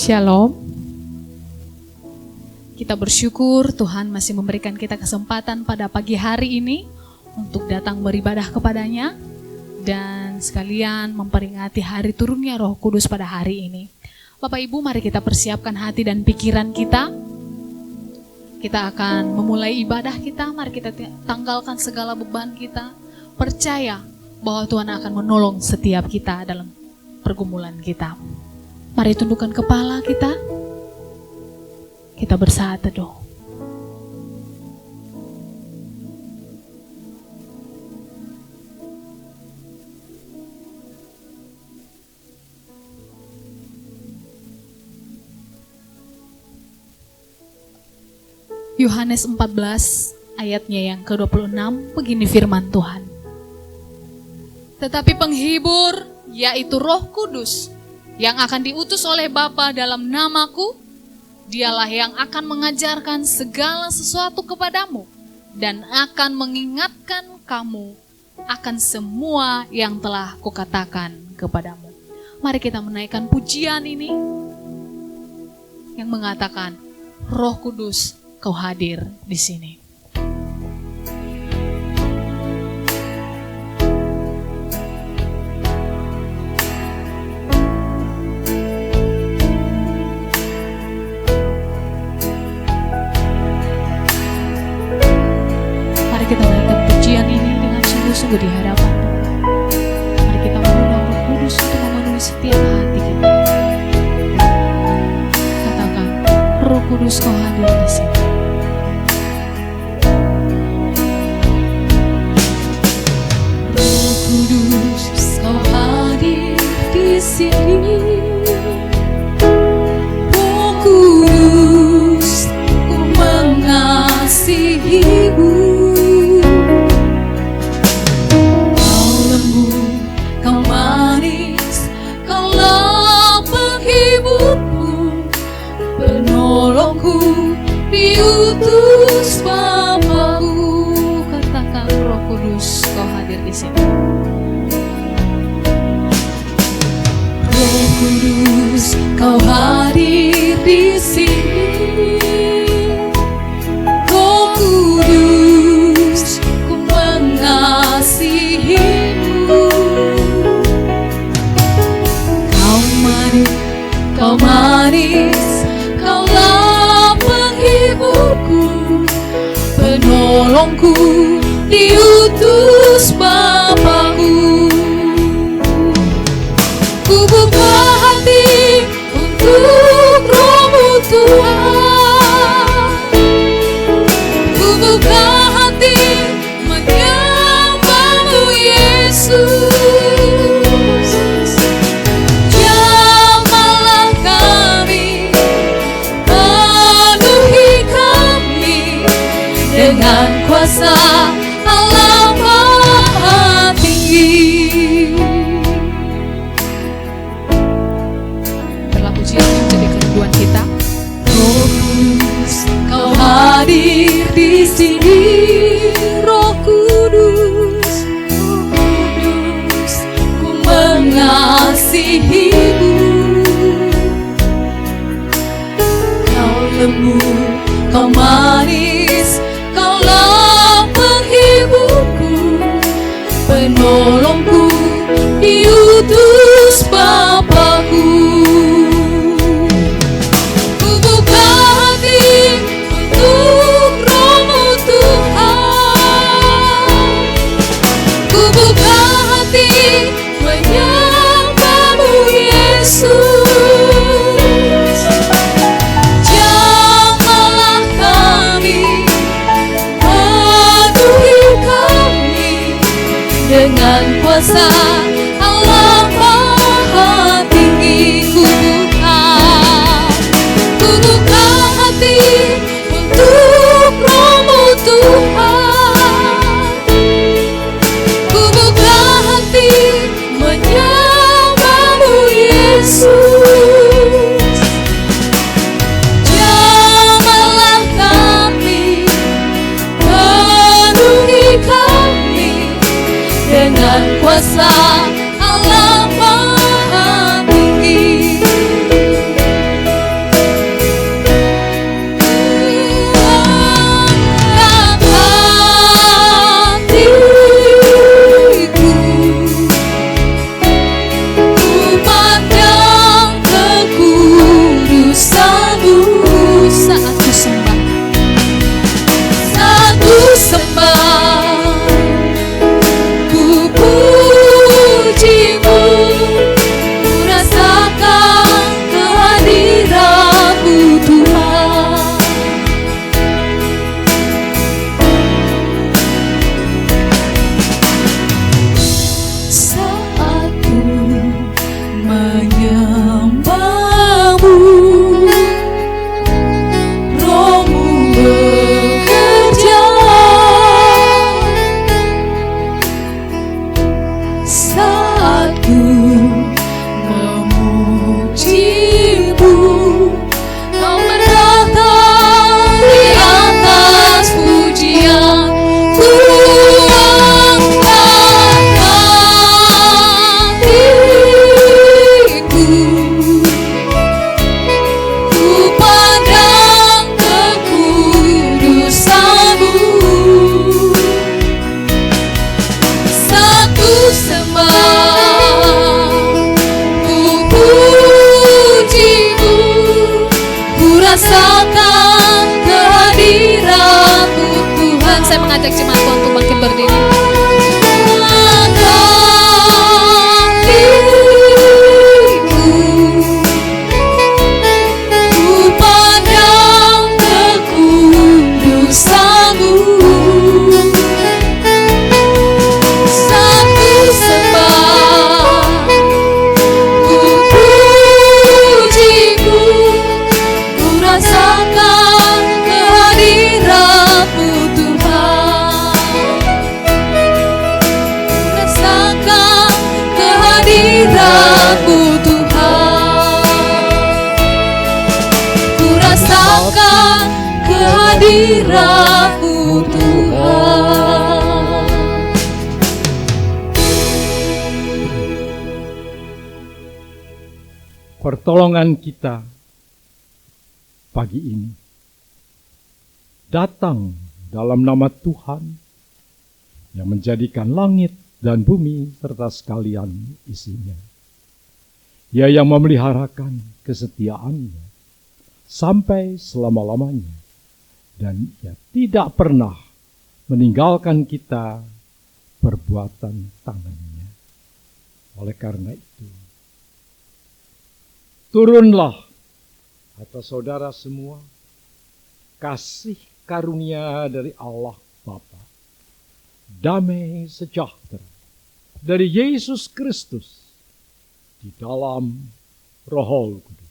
Shalom. Kita bersyukur Tuhan masih memberikan kita kesempatan pada pagi hari ini untuk datang beribadah kepadanya dan sekalian memperingati hari turunnya Roh Kudus pada hari ini. Bapak Ibu, mari kita persiapkan hati dan pikiran kita. Kita akan memulai ibadah kita, mari kita tanggalkan segala beban kita. Percaya bahwa Tuhan akan menolong setiap kita dalam pergumulan kita. Mari tundukkan kepala kita. Kita bersaat teduh. Yohanes 14 ayatnya yang ke-26, begini firman Tuhan. Tetapi penghibur, yaitu Roh Kudus, yang akan diutus oleh Bapa dalam namaku, dialah yang akan mengajarkan segala sesuatu kepadamu dan akan mengingatkan kamu akan semua yang telah kukatakan kepadamu. Mari kita menaikkan pujian ini yang mengatakan, Roh Kudus, Kau hadir di sini. Kita menaikkan pujian ini dengan sungguh-sungguh di hadapan Tuhan. Mari kita mengundang Roh Kudus untuk memenuhi setiap hati kita. Katakan, Roh Kudus, Kau hadir di sini. Roh Kudus, Kau hadir di sini. Roh Kudus, Ku mengasihi-Mu. Diutus Bapa-Ku, katakan Roh Kudus, Kau hadir di sini. Roh Kudus, Kau hadir di sini. Roh Kudus, Ku mengasihi-Mu. Kau manis, Kau manis, penolongku, diutus Bapa-Ku. Ku buka hati untuk Roh-Mu Tuhan. Ku buka hati menyembah-Mu Yesus. Jamahlah kami, penuhi kami dengan kuasa Allah Maha Tinggi. Biarlah pujian menjadi kerinduan kita. Roh Kudus, Kau hadir di sini. Roh Kudus, Roh Kudus, Ku mengasihi-Mu. Kau lembut, Kau manis, Kaulah penghiburku, penolongku, diutus Bapa-Ku. Ku buka hati untuk Roh-Mu Tuhan. Ku buka hati menyembah-Mu Yesus. Dengan kuasa Allah Maha Tinggi, ku buka hati untuk Roh-Mu Tuhan. Ku buka hati menyembah-Mu Yesus. Jamahlah kami, penuhi kami dengan kuasa Allah Maha Tinggi. ajak jemaat Tuhan untuk bangkit berdiri. Kehadiran-Mu Tuhan. Pertolongan kita pagi ini datang dalam nama Tuhan yang menjadikan langit dan bumi serta sekalian isinya. Dia yang memeliharakan kesetiaannya sampai selama-lamanya, dan Dia tidak pernah meninggalkan kita perbuatan tangannya. Oleh karena itu, turunlah atas saudara semua kasih karunia dari Allah Bapa, damai sejahtera dari Yesus Kristus di dalam Roh Kudus.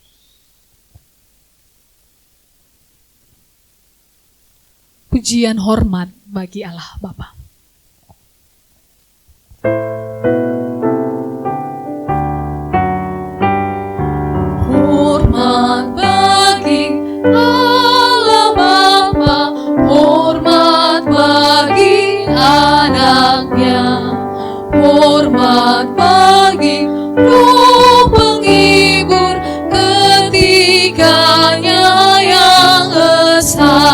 Pujian hormat bagi Allah Bapa. Hormat bagi Allah Bapa, hormat bagi anaknya, hormat bagi Roh penghibur ketiganya yang esa.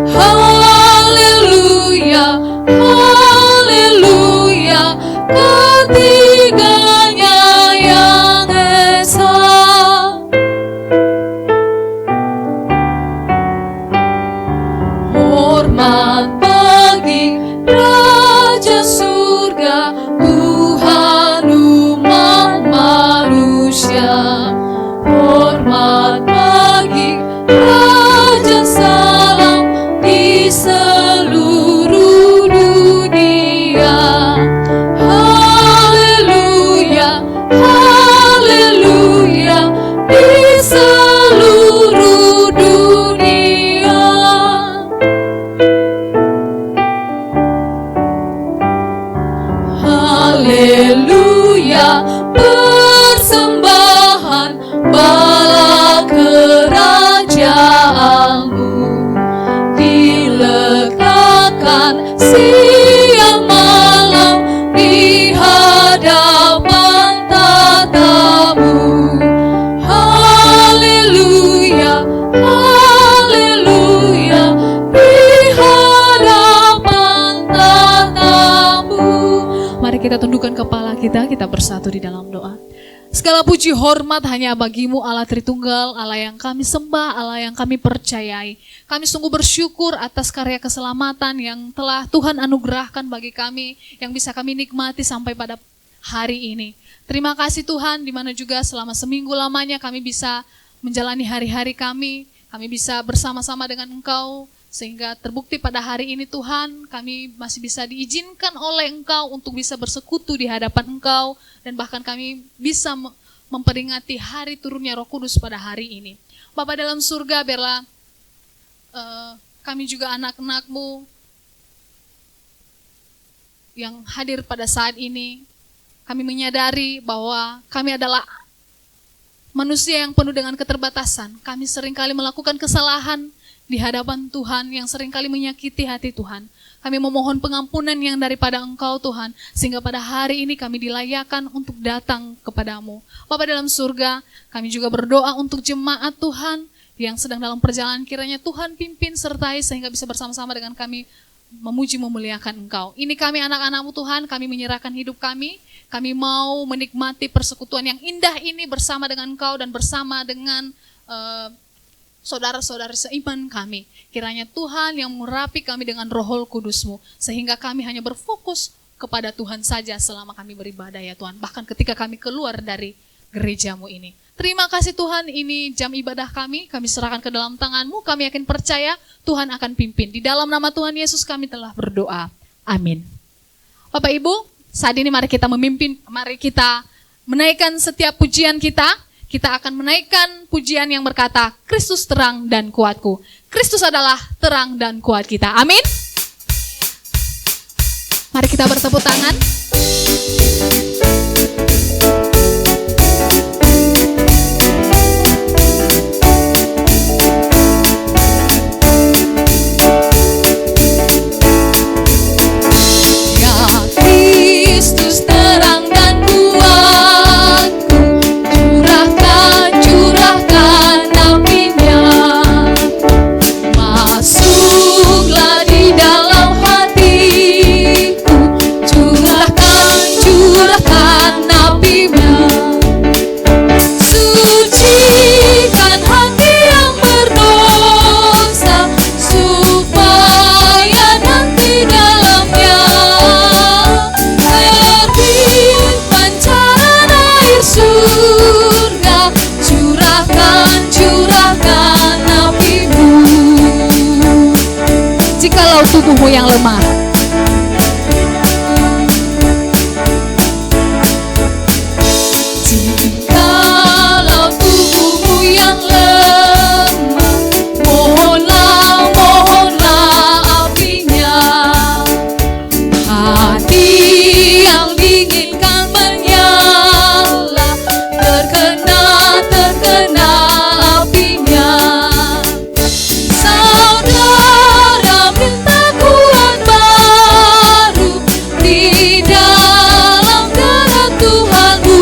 Haleluya, haleluya, ketiganya yang esa. Hormat bagi Raja Surga, Tuhan umat manusia. Hormat bagi Raja Salam di seluruh dunia. Haleluya, haleluya, di seluruh dunia. Haleluya, persembahan bala kerajaan-Mu diletakkan siang malam di hadapan tata-Mu. Haleluya, haleluya, di hadapan tata-Mu. Mari kita tundukkan kepala kita bersatu di dalam doa. Segala puji hormat hanya bagi-Mu Allah Tritunggal, Allah yang kami sembah, Allah yang kami percayai. Kami sungguh bersyukur atas karya keselamatan yang telah Tuhan anugerahkan bagi kami, yang bisa kami nikmati sampai pada hari ini. Terima kasih Tuhan, di mana juga selama seminggu lamanya kami bisa menjalani hari-hari kami bisa bersama-sama dengan Engkau, sehingga terbukti pada hari ini Tuhan, kami masih bisa diizinkan oleh Engkau untuk bisa bersekutu di hadapan Engkau, dan bahkan kami bisa memperingati hari turunnya Roh Kudus pada hari ini. Bapa dalam surga, biarlah kami juga anak-anak-Mu yang hadir pada saat ini, kami menyadari bahwa kami adalah manusia yang penuh dengan keterbatasan. Kami seringkali melakukan kesalahan di hadapan Tuhan yang seringkali menyakiti hati Tuhan. Kami memohon pengampunan yang daripada Engkau Tuhan, sehingga pada hari ini kami dilayakkan untuk datang kepadamu. Bapa dalam surga, kami juga berdoa untuk jemaat Tuhan yang sedang dalam perjalanan, kiranya Tuhan pimpin sertai sehingga bisa bersama-sama dengan kami memuji memuliakan Engkau. Ini kami anak-anak-Mu Tuhan, kami menyerahkan hidup kami mau menikmati persekutuan yang indah ini bersama dengan Engkau dan bersama dengan saudara-saudara seiman kami. Kiranya Tuhan yang mengurapi kami dengan Roh Kudus-Mu, sehingga kami hanya berfokus kepada Tuhan saja selama kami beribadah ya Tuhan. Bahkan ketika kami keluar dari gereja-Mu ini. Terima kasih Tuhan, ini jam ibadah kami serahkan ke dalam tangan-Mu. Kami yakin percaya Tuhan akan pimpin. Di dalam nama Tuhan Yesus kami telah berdoa. Amin. Bapak Ibu, saat ini mari kita menaikkan setiap pujian kita. Kita akan menaikkan pujian yang berkata, Kristus terang dan kuatku. Kristus adalah terang dan kuat kita. Amin. Mari kita bertepuk tangan. Kristus terang dan kuatku, curahkan apinya, masuklah di dalam hatiku, curahkan apinya, sucikan hati yang berdosa, supaya nanti dalamnya pancaran air surga, curahkan api-Mu. Jikalau tubuhmu yang lemah, jikalau tubuhmu yang lemah, mohonlah apinya, hati yang diinginkan menyala, terkena apinya. Saudara minta kuat baru di dalam darah Tuhanmu.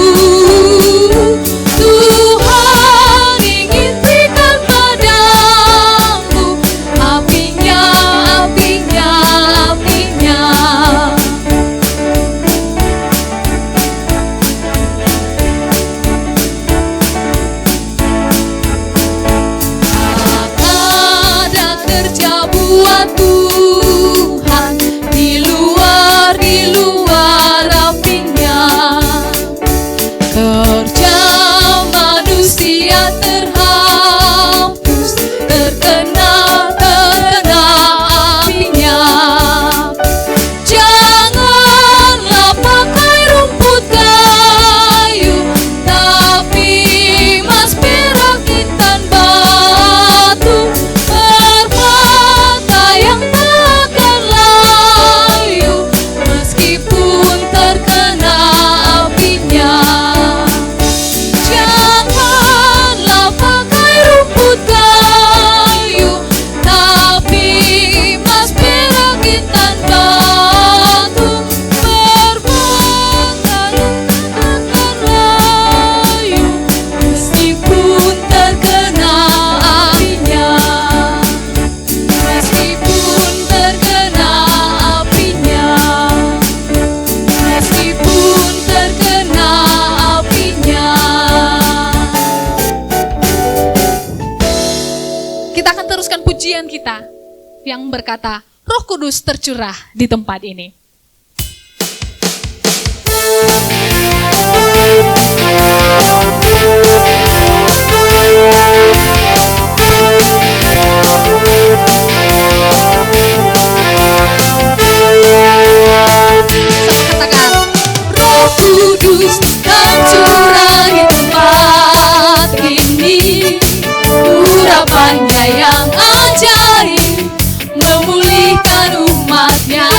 Tuhan ingin berikan padamu apinya. Ada kerja buat Tuhan di luar apinya. Kerja manusia terhapus, terkena apinya. Janganlah pakai rumput kayu, tapi emas, perak, intan, batu, permata yang tak akan layu, meskipun terkena apinya. Janganlah pakai rumput kayu, tapi emas, perak, intan, batu, permata yang tak akan layu, meskipun terkena apinya. Meskipun terkena apinya, meskipun terkena apinya. kita akan teruskan pujian kita yang berkata, Roh Kudus tercurah di tempat ini. Katakan, Roh Kudus tercurah di tempat ini, urapannya yang ajaib memulihkan umatnya.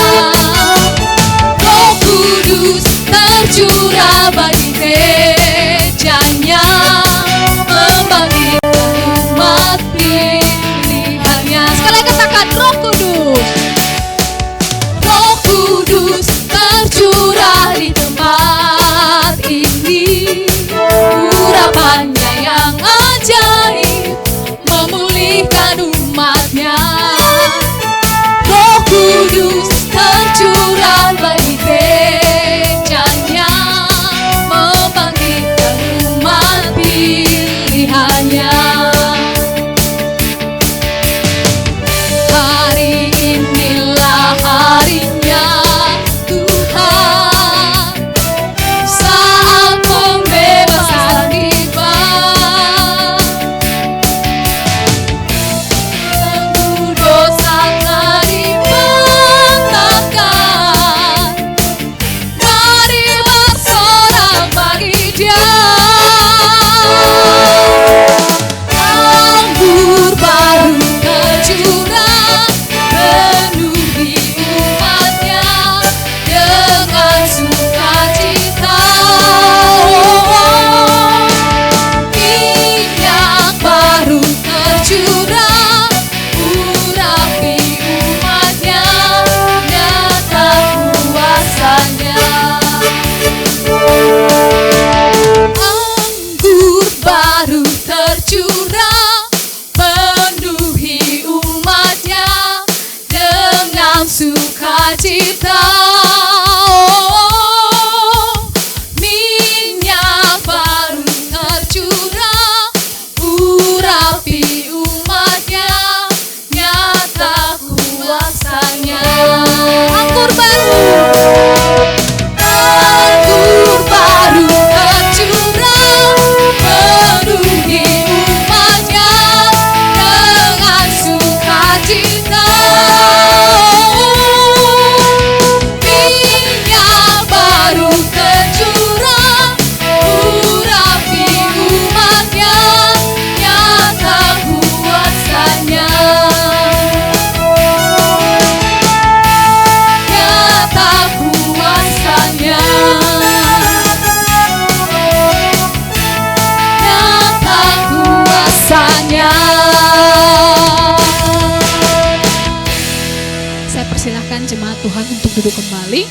Tuhan untuk duduk kembali.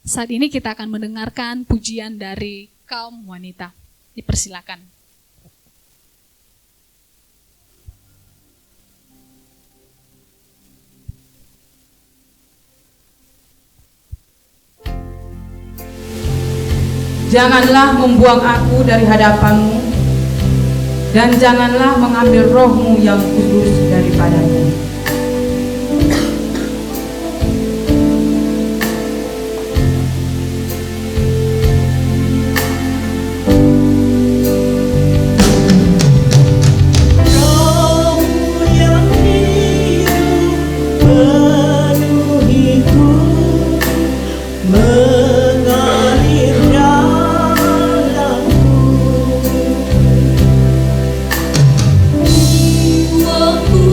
Saat ini kita akan mendengarkan pujian dari kaum wanita. Dipersilakan. Janganlah membuang aku dari hadapanmu, dan janganlah mengambil rohmu yang kudus daripadanya. Waktu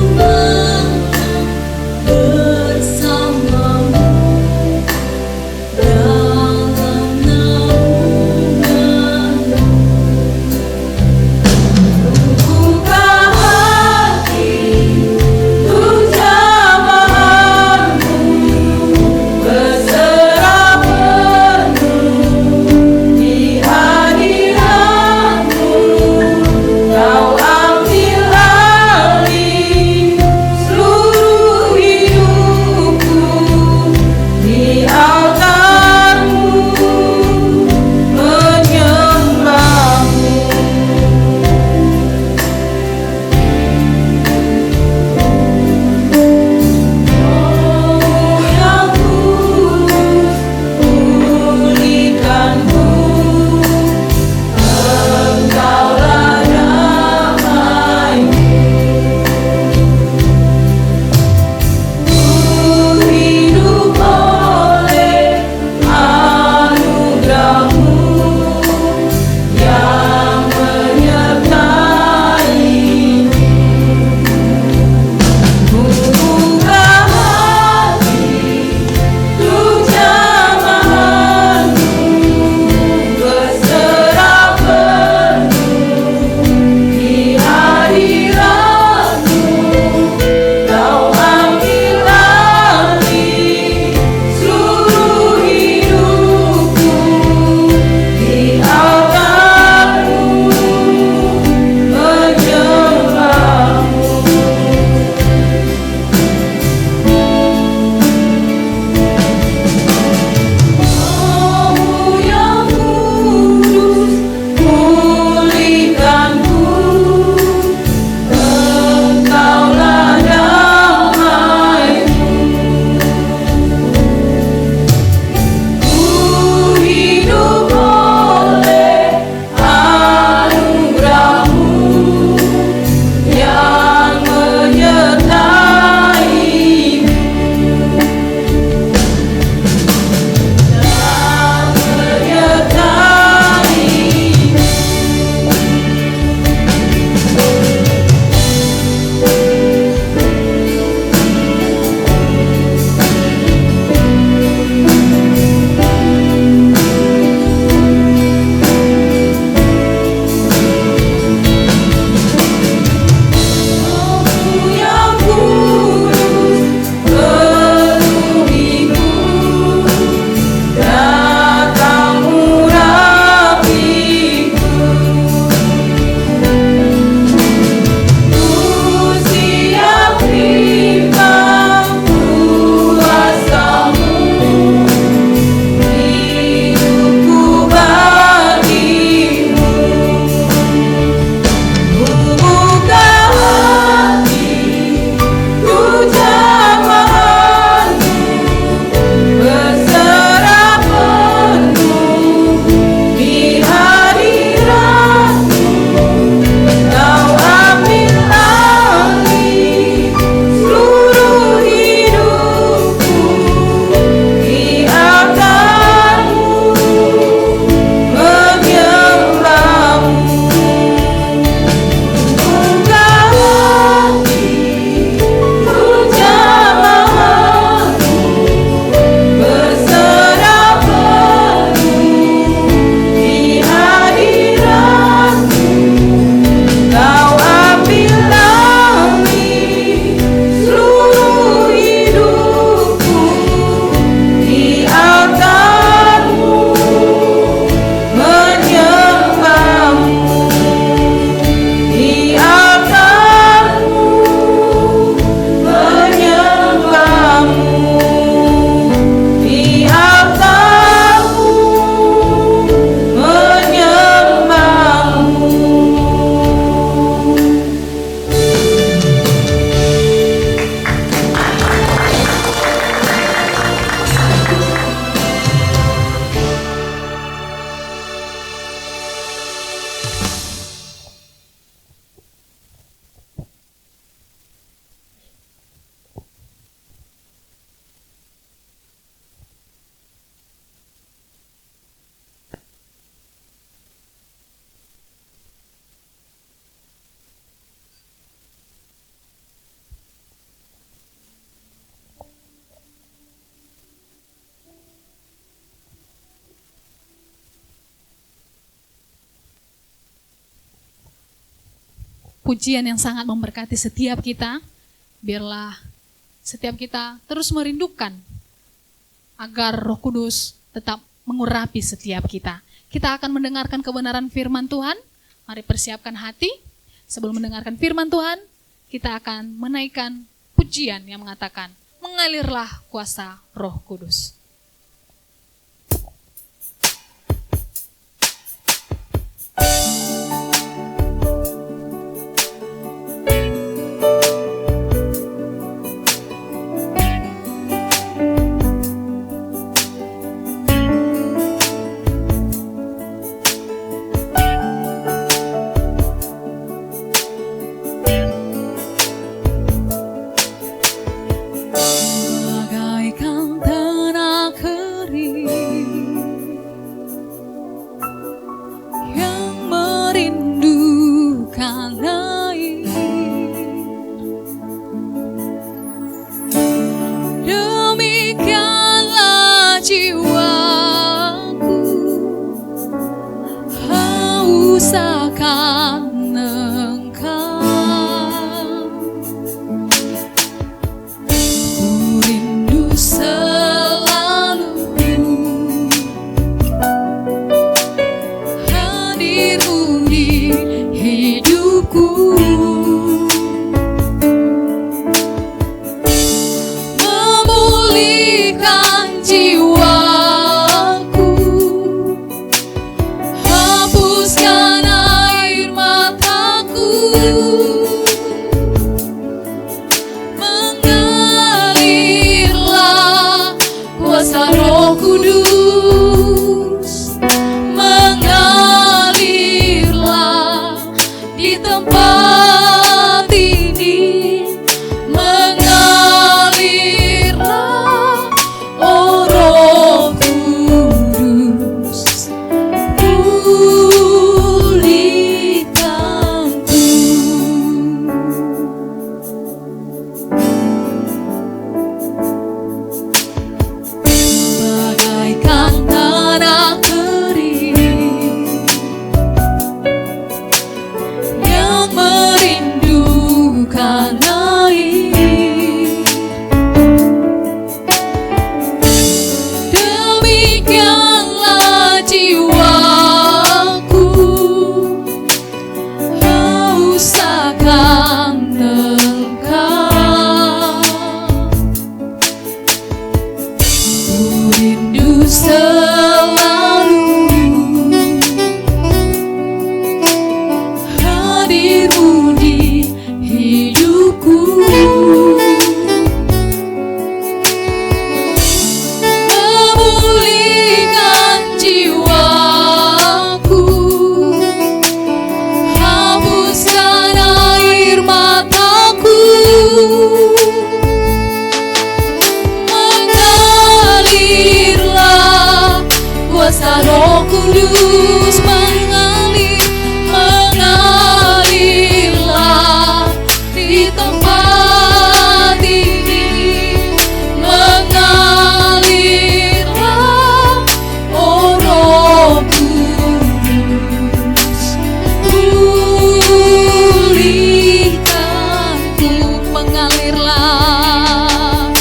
pujian yang sangat memberkati setiap kita. Biarlah setiap kita terus merindukan agar Roh Kudus tetap mengurapi setiap kita. Kita akan mendengarkan kebenaran firman Tuhan. Mari persiapkan hati. Sebelum mendengarkan firman Tuhan, kita akan menaikkan pujian yang mengatakan, mengalirlah kuasa Roh Kudus. Bagaikan tanah kering yang merindukan air, demikianlah jiwaku haus akan Engkau. Selalu hadirmu di hidupku, memulihkan jiwaku, hapuskan air mataku, kuasa Roh Kudus, mengalirlah di tempat ini, mengalirlah, oh Roh Kudus, pulihkanku. Bagaikan tanah kering yang merindukan air, demikianlah jiwaku haus akan Engkau. Rindu selalu hadirmu di hidupku, memulihkan jiwaku, hapuskan air mataku, kuasa Roh Kudus mengalir, mengalirlah di tempat ini, mengalirlah, oh Roh Kudus, pulihkanku, mengalirlah,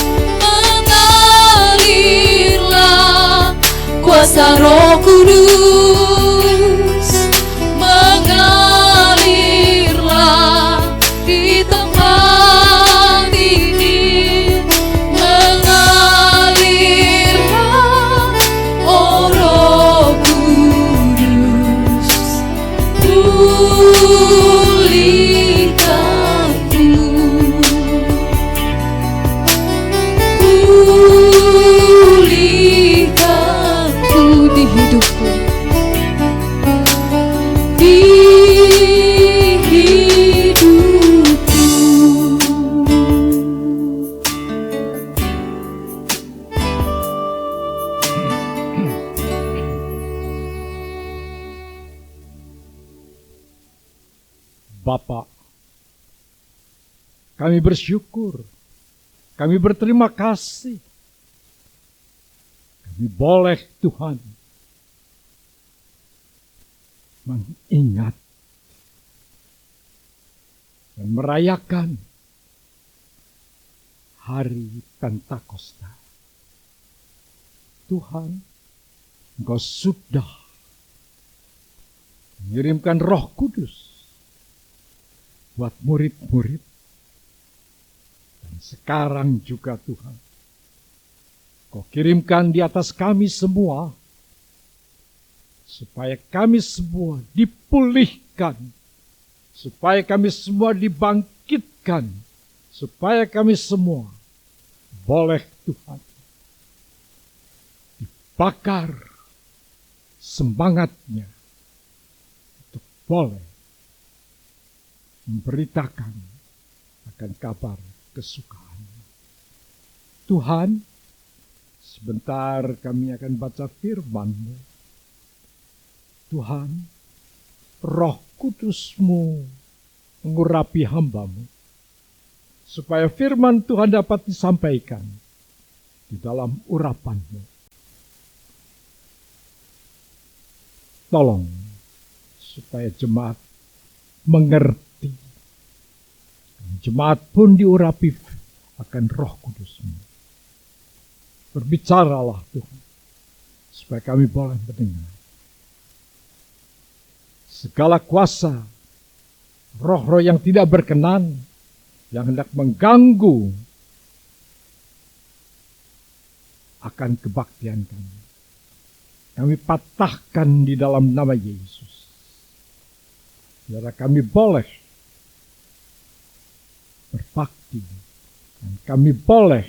mengalirlah, kuasa Roh Kudus, mengalirlah di tempat ini, mengalirlah, oh Roh Kudus, pulihkanku, pulihkanku di hidupku, di hidupku. Bapa, kami bersyukur, kami berterima kasih. Kami boleh Tuhan mengingat dan merayakan hari Pentakosta. Tuhan, Engkau sudah mengirimkan Roh Kudus buat murid-murid. Dan sekarang juga Tuhan, Kau kirimkan di atas kami semua, supaya kami semua dipulihkan, supaya kami semua dibangkitkan, supaya kami semua boleh Tuhan dibakar semangatnya untuk boleh memberitakan akan kabar kesukaan. Tuhan, sebentar kami akan baca firman-Mu. Tuhan, Roh Kudus-Mu mengurapi hamba-Mu, supaya firman Tuhan dapat disampaikan di dalam urapan-Mu. Tolong supaya jemaat mengerti. Jemaat pun diurapi akan Roh Kudus-Mu. Berbicaralah Tuhan, supaya kami boleh mendengar. Segala kuasa, roh-roh yang tidak berkenan, yang hendak mengganggu akan kebaktian kami patahkan di dalam nama Yesus. Biar kami boleh berbakti, dan kami boleh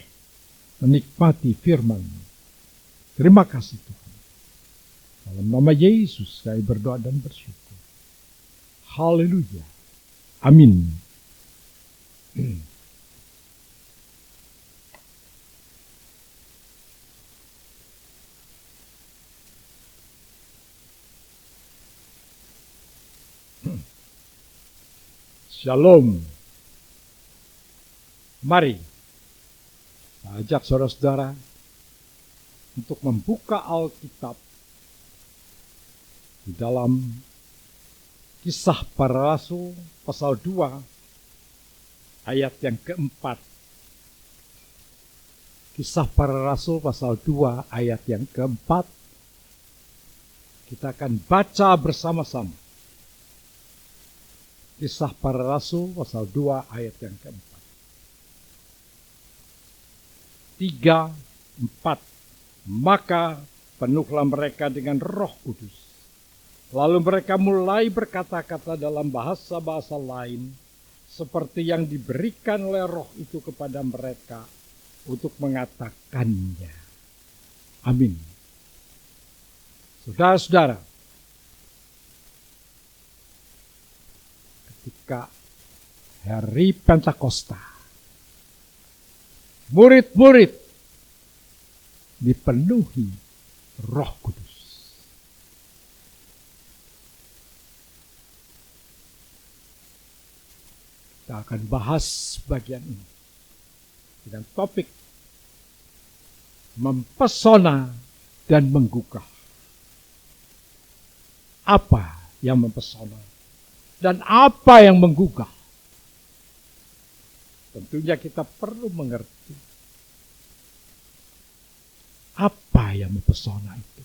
menikmati firman. Terima kasih Tuhan. Dalam nama Yesus saya berdoa dan bersyukur. Haleluya. Amin. Shalom. Mari saya ajak saudara-saudara untuk membuka Alkitab di dalam Kisah Para Rasul pasal 2 ayat yang keempat. Kisah Para Rasul pasal 2 ayat yang keempat. Kita akan baca bersama-sama. Kisah Para Rasul pasal 2 ayat yang keempat. 3, 4. Maka penuhlah mereka dengan Roh Kudus. Lalu mereka mulai berkata-kata dalam bahasa-bahasa lain, seperti yang diberikan oleh Roh itu kepada mereka untuk mengatakannya. Amin. Saudara-saudara, ketika hari Pentakosta, murid-murid dipenuhi Roh Kudus. Kita akan bahas bagian ini dengan topik mempesona dan menggugah. Apa yang mempesona dan apa yang menggugah? Tentunya kita perlu mengerti apa yang mempesona itu.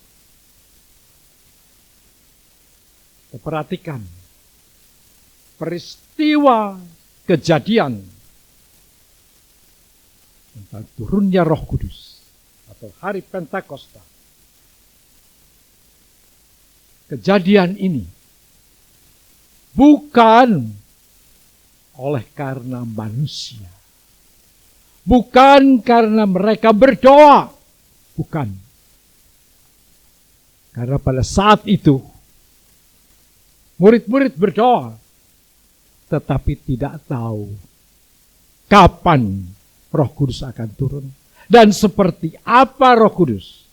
Kita perhatikan peristiwa kejadian tentang turunnya Roh Kudus atau hari Pentakosta. Kejadian ini bukan oleh karena manusia, bukan karena mereka berdoa, bukan. Karena pada saat itu murid-murid berdoa, tetapi tidak tahu kapan Roh Kudus akan turun dan seperti apa Roh Kudus.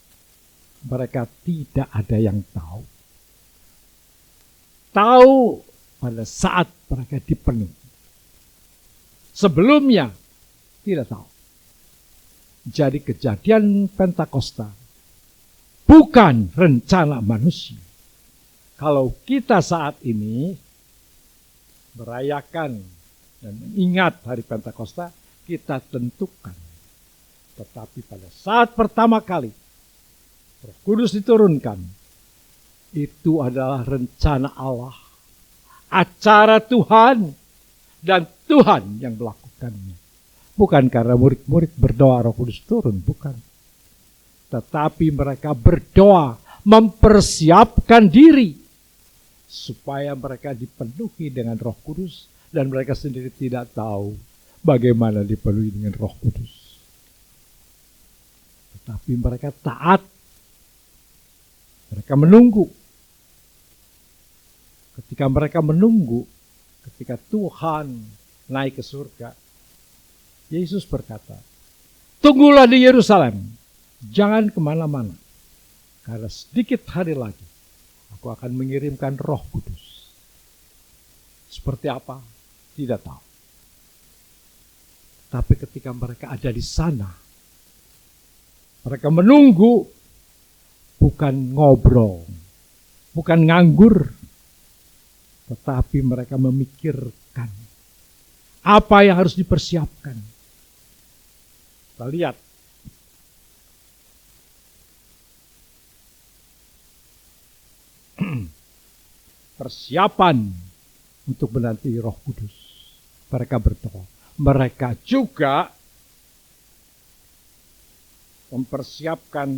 Mereka tidak ada yang tahu. Tahu pada saat mereka dipenuhi. Sebelumnya tidak tahu. Jadi kejadian Pentakosta bukan rencana manusia. Kalau kita saat ini merayakan dan mengingat hari Pentakosta, kita tentukan. Tetapi pada saat pertama kali Roh Kudus diturunkan, itu adalah rencana Allah, acara Tuhan, dan Tuhan yang melakukannya. Bukan karena murid-murid berdoa Roh Kudus turun, bukan. Tetapi mereka berdoa, mempersiapkan diri, supaya mereka dipenuhi dengan Roh Kudus, dan mereka sendiri tidak tahu bagaimana dipenuhi dengan Roh Kudus. Tetapi mereka taat, mereka menunggu. Ketika mereka menunggu, ketika Tuhan naik ke surga, Yesus berkata, tunggulah di Yerusalem, jangan kemana-mana, karena sedikit hari lagi aku akan mengirimkan Roh Kudus. Seperti apa? Tidak tahu. Tapi ketika mereka ada di sana, mereka menunggu, bukan ngobrol, bukan nganggur, tetapi mereka memikirkan apa yang harus dipersiapkan. Kita lihat. Persiapan untuk menanti Roh Kudus. Mereka berdoa. Mereka juga mempersiapkan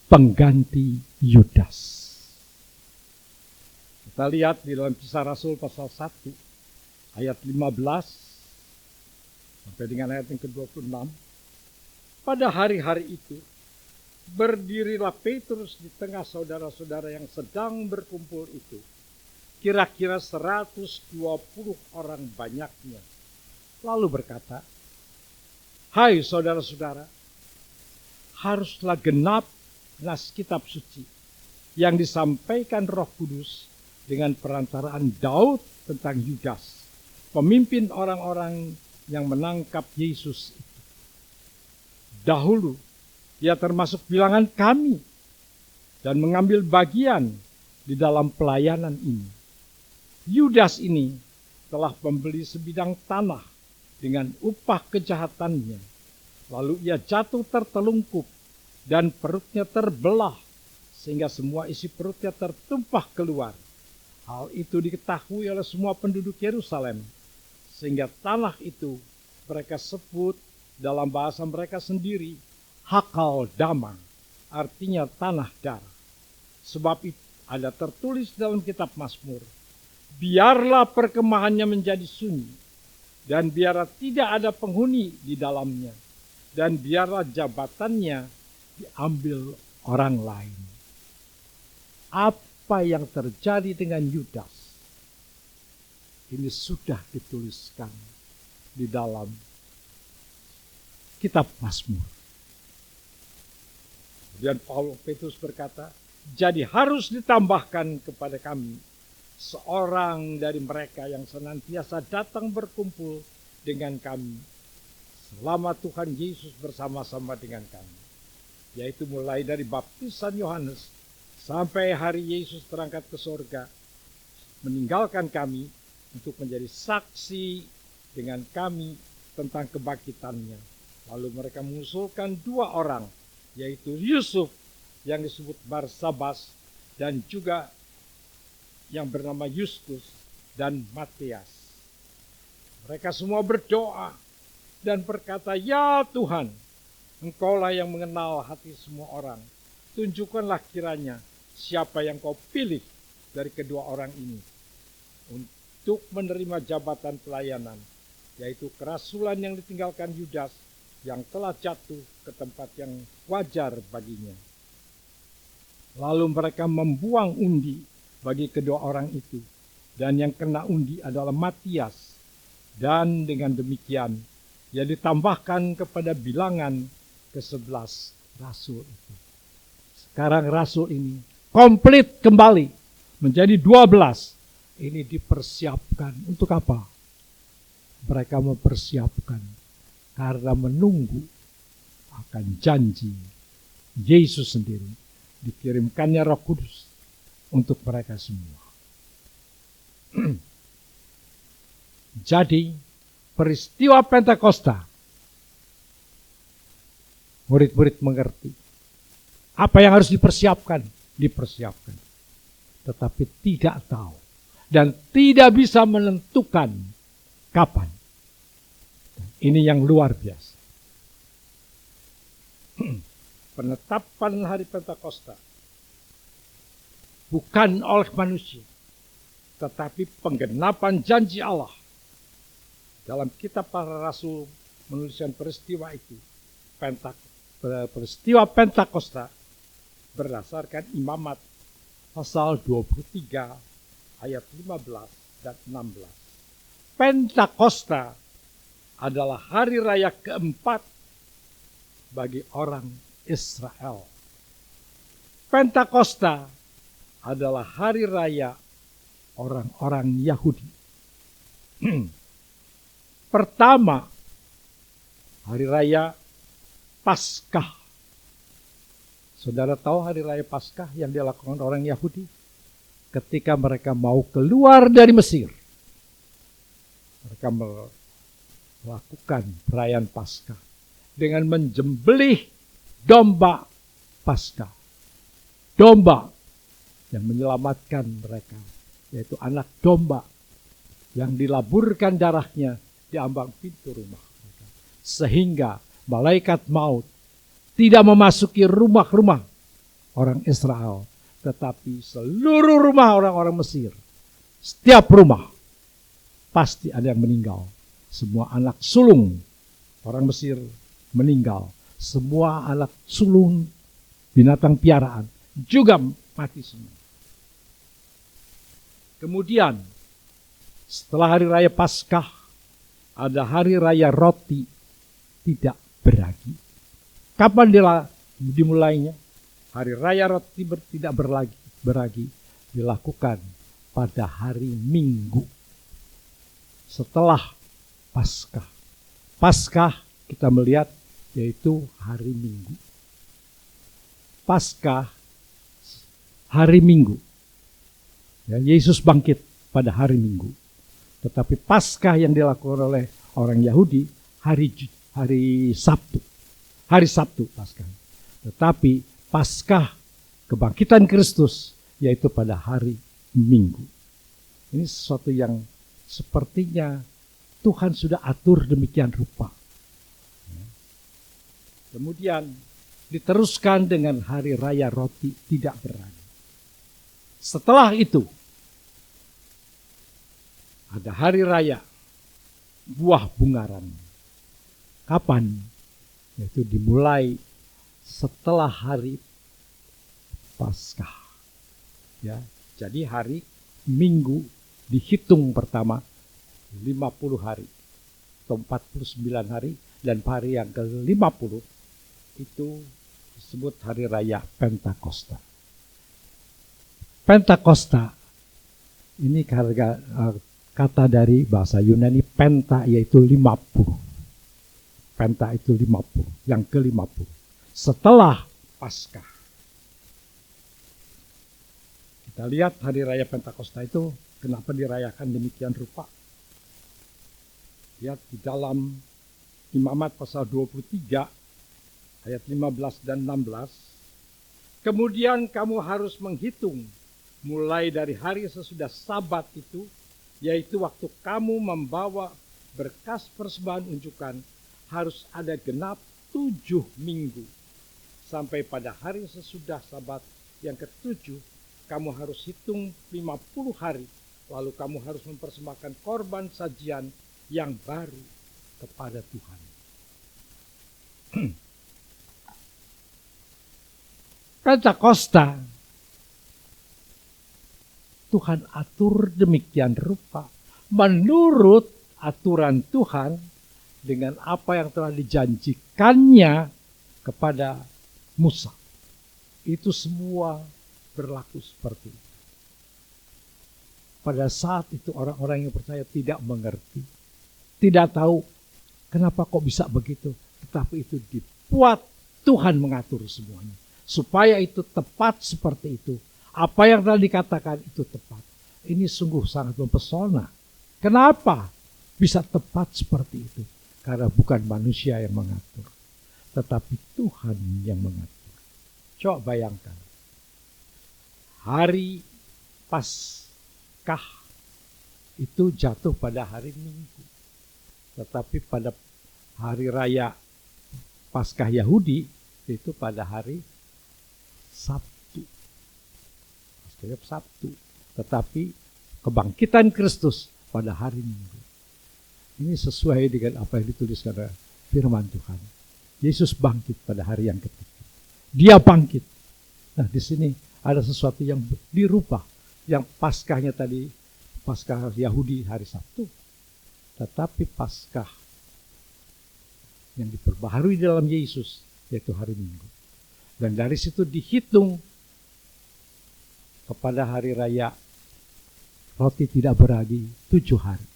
pengganti Yudas. Kita lihat di dalam Kisah Rasul pasal 1 ayat 15 sampai dengan ayat yang ke-26. Pada hari-hari itu berdirilah Petrus di tengah saudara-saudara yang sedang berkumpul itu. Kira-kira 120 orang banyaknya. Lalu berkata, hai saudara-saudara, haruslah genap nas kitab suci yang disampaikan Roh Kudus dengan perantaraan Daud tentang Yudas, pemimpin orang-orang yang menangkap Yesus itu. Dahulu dia termasuk bilangan kami dan mengambil bagian di dalam pelayanan ini. Yudas ini telah membeli sebidang tanah dengan upah kejahatannya. Lalu ia jatuh tertelungkup dan perutnya terbelah sehingga semua isi perutnya tertumpah keluar. Hal itu diketahui oleh semua penduduk Yerusalem, sehingga tanah itu mereka sebut dalam bahasa mereka sendiri Hakal Dama, artinya tanah darah. Sebab itu ada tertulis dalam kitab Mazmur, biarlah perkemahannya menjadi sunyi, dan biarlah tidak ada penghuni di dalamnya, dan biarlah jabatannya diambil orang lain. Apa yang terjadi dengan Yudas ini sudah dituliskan di dalam kitab Mazmur. Kemudian Petrus berkata, jadi harus ditambahkan kepada kami seorang dari mereka yang senantiasa datang berkumpul dengan kami selama Tuhan Yesus bersama-sama dengan kami, yaitu mulai dari baptisan Yohanes sampai hari Yesus terangkat ke surga, meninggalkan kami untuk menjadi saksi dengan kami tentang kebangkitannya. Lalu mereka mengusulkan 2 orang, yaitu Yusuf yang disebut Barsabas dan juga yang bernama Justus dan Matias. Mereka semua berdoa dan berkata, ya Tuhan, Engkaulah yang mengenal hati semua orang. Tunjukkanlah kiranya siapa yang Kau pilih dari kedua orang ini untuk menerima jabatan pelayanan, yaitu kerasulan yang ditinggalkan Yudas yang telah jatuh ke tempat yang wajar baginya. Lalu mereka membuang undi bagi kedua orang itu, dan yang kena undi adalah Matias, dan dengan demikian ia ditambahkan kepada bilangan ke-11 rasul itu. Sekarang rasul ini komplit kembali menjadi 12. Ini dipersiapkan untuk apa? Mereka mempersiapkan karena menunggu akan janji Yesus sendiri, dikirimkannya Roh Kudus untuk mereka semua. Jadi peristiwa Pentakosta, murid-murid mengerti apa yang harus dipersiapkan. Tetapi tidak tahu dan tidak bisa menentukan kapan. Ini yang luar biasa. Penetapan hari Pentakosta bukan oleh manusia, tetapi penggenapan janji Allah. Dalam kitab para rasul menuliskan peristiwa itu, peristiwa Pentakosta berdasarkan Imamat pasal 23 ayat 15 dan 16. Pentakosta adalah hari raya keempat bagi orang Israel. Pentakosta adalah hari raya orang-orang Yahudi. Pertama, hari raya Paskah. Saudara tahu hari raya Paskah yang dilakukan orang Yahudi? Ketika mereka mau keluar dari Mesir, mereka melakukan perayaan Paskah dengan menjembelih domba Paskah. Domba yang menyelamatkan mereka, yaitu anak domba yang dilaburkan darahnya di ambang pintu rumah mereka. Sehingga malaikat maut tidak memasuki rumah-rumah orang Israel, tetapi seluruh rumah orang-orang Mesir. Setiap rumah pasti ada yang meninggal. Semua anak sulung orang Mesir meninggal. Semua anak sulung binatang piaraan juga mati semua. Kemudian setelah hari raya Paskah, ada hari raya roti tidak beragi. Kapan dimulainya? Hari raya roti tidak beragi dilakukan pada hari Minggu setelah Paskah. Paskah kita melihat yaitu hari Minggu. Paskah hari Minggu. Ya, Yesus bangkit pada hari Minggu. Tetapi Paskah yang dilakukan oleh orang Yahudi hari Sabtu. Hari Sabtu Paskah. Tetapi Paskah kebangkitan Kristus yaitu pada hari Minggu. Ini sesuatu yang sepertinya Tuhan sudah atur demikian rupa. Kemudian diteruskan dengan hari raya roti tidak beragi. Setelah itu ada hari raya buah bungaran. Kapan? Yaitu dimulai setelah hari Paskah. Ya, jadi hari Minggu dihitung pertama 50 hari atau 49 hari, dan hari yang ke-50 itu disebut hari raya Pentakosta. Pentakosta ini kata dari bahasa Yunani penta, yaitu 50. Penta itu 50, yang ke-50. Setelah Paskah. Kita lihat hari raya Pentakosta itu kenapa dirayakan demikian rupa. Lihat di dalam Imamat pasal 23 ayat 15 dan 16. Kemudian kamu harus menghitung mulai dari hari sesudah Sabat itu, yaitu waktu kamu membawa berkas persembahan unjukan, harus ada genap 7 minggu. Sampai pada hari sesudah Sabat yang ke-7, kamu harus hitung 50 hari. Lalu kamu harus mempersembahkan korban sajian yang baru kepada Tuhan. Pentakosta Tuhan atur demikian rupa menurut aturan Tuhan, dengan apa yang telah dijanjikannya kepada Musa. Itu semua berlaku seperti itu. Pada saat itu orang-orang yang percaya tidak mengerti, tidak tahu kenapa kok bisa begitu. Tetapi itu dibuat Tuhan mengatur semuanya. Supaya itu tepat seperti itu. Apa yang telah dikatakan itu tepat. Ini sungguh sangat mempesona. Kenapa? bisa tepat seperti itu. Karena bukan manusia yang mengatur, tetapi Tuhan yang mengatur. Coba bayangkan, hari Paskah itu jatuh pada hari Minggu. Tetapi pada hari raya Paskah Yahudi itu pada hari Sabtu. Paskah Sabtu. Tetapi kebangkitan Kristus pada hari Minggu. Ini sesuai dengan apa yang dituliskan oleh firman Tuhan. Yesus bangkit pada hari yang ketiga. Dia bangkit. Nah, di sini ada sesuatu yang dirubah. Yang Paskahnya tadi, Paskah Yahudi hari Sabtu. Tetapi Paskah yang diperbaharui dalam Yesus, yaitu hari Minggu. Dan dari situ dihitung kepada hari raya roti tidak beragi 7 hari.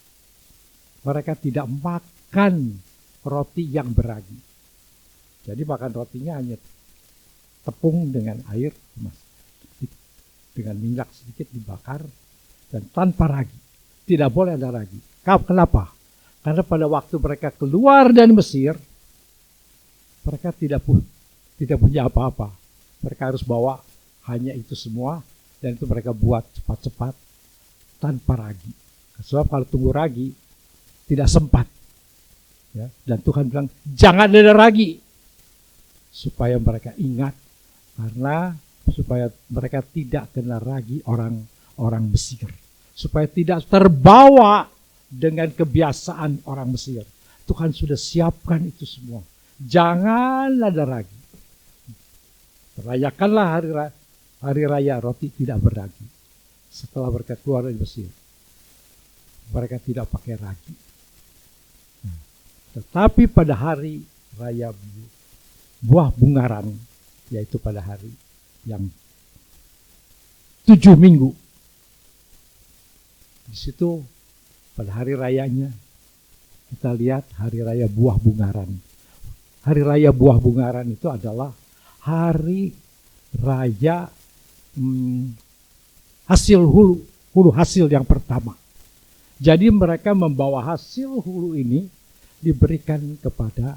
Mereka tidak makan roti yang beragi. Jadi makan rotinya hanya tepung dengan air, dengan minyak sedikit dibakar, dan tanpa ragi. Tidak boleh ada ragi. Kenapa? Karena pada waktu mereka keluar dari Mesir, mereka tidak punya apa-apa. Mereka harus bawa hanya itu semua, dan itu mereka buat cepat-cepat tanpa ragi. Sebab kalau tunggu ragi, tidak sempat. Ya, dan Tuhan bilang, jangan ada ragi. Supaya mereka ingat, karena supaya mereka tidak kena ragi orang Mesir. Supaya tidak terbawa dengan kebiasaan orang Mesir. Tuhan sudah siapkan itu semua. Jangan ada ragi. Rayakanlah hari raya roti tidak beragi. Setelah mereka keluar dari Mesir, mereka tidak pakai ragi. Tetapi pada hari raya buah bungaran, yaitu pada hari yang 7 minggu, di situ pada hari rayanya kita lihat hari raya buah bungaran. Hari raya buah bungaran itu adalah hari raya hasil hulu hasil yang pertama. Jadi mereka membawa hasil hulu ini diberikan kepada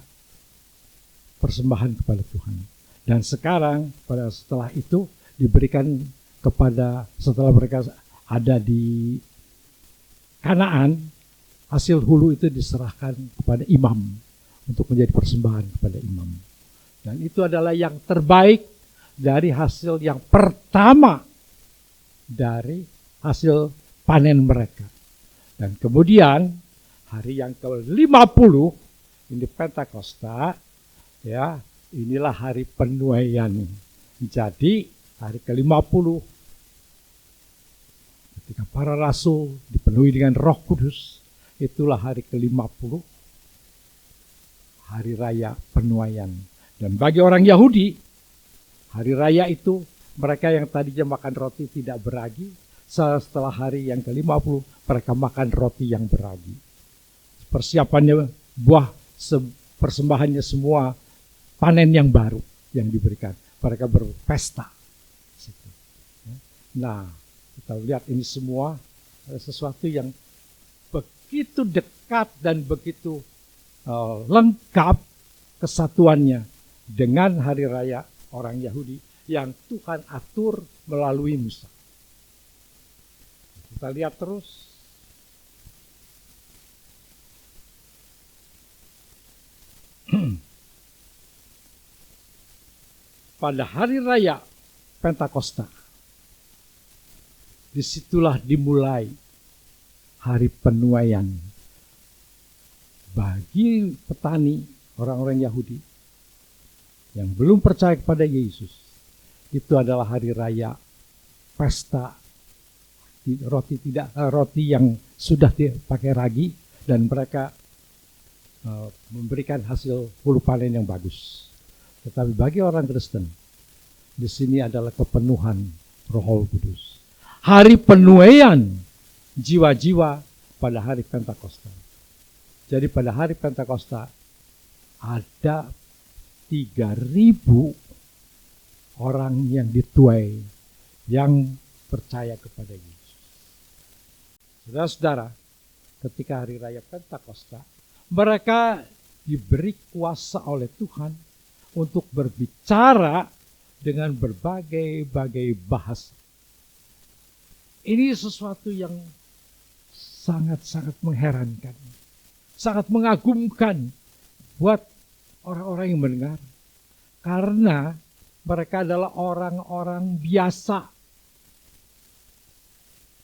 persembahan kepada Tuhan. Dan sekarang setelah itu diberikan kepada, setelah mereka ada di Kanaan, hasil hulu itu diserahkan kepada imam untuk menjadi persembahan kepada imam. Dan itu adalah yang terbaik dari hasil yang pertama dari hasil panen mereka. Dan kemudian hari yang ke-50 ini Pentakosta, ya, inilah hari penuaian. Jadi hari ke-50 ketika para rasul dipenuhi dengan Roh Kudus, itulah hari ke-50, hari raya penuaian. Dan bagi orang Yahudi, hari raya itu mereka yang tadinya makan roti tidak beragi, setelah hari yang ke-50 mereka makan roti yang beragi. Persiapannya persembahannya semua panen yang baru yang diberikan. Mereka berpesta. Nah, kita lihat ini semua ada sesuatu yang begitu dekat dan begitu lengkap kesatuannya dengan hari raya orang Yahudi yang Tuhan atur melalui Musa. Kita lihat terus. Pada hari raya Pentakosta, disitulah dimulai hari penuaian bagi petani, orang-orang Yahudi yang belum percaya kepada Yesus. Itu adalah hari raya pesta roti yang sudah dipakai ragi, dan mereka memberikan hasil hulu panen yang bagus. Tetapi bagi orang Kristen, di sini adalah kepenuhan Roh Kudus. Hari penuaian jiwa-jiwa pada hari Pentakosta. Jadi pada hari Pentakosta ada 3.000 orang yang dituai, yang percaya kepada Yesus. Saudara-saudara, ketika hari raya Pentakosta, mereka diberi kuasa oleh Tuhan untuk berbicara dengan berbagai-bagai bahasa. Ini sesuatu yang sangat-sangat mengherankan, sangat mengagumkan buat orang-orang yang mendengar. Karena mereka adalah orang-orang biasa.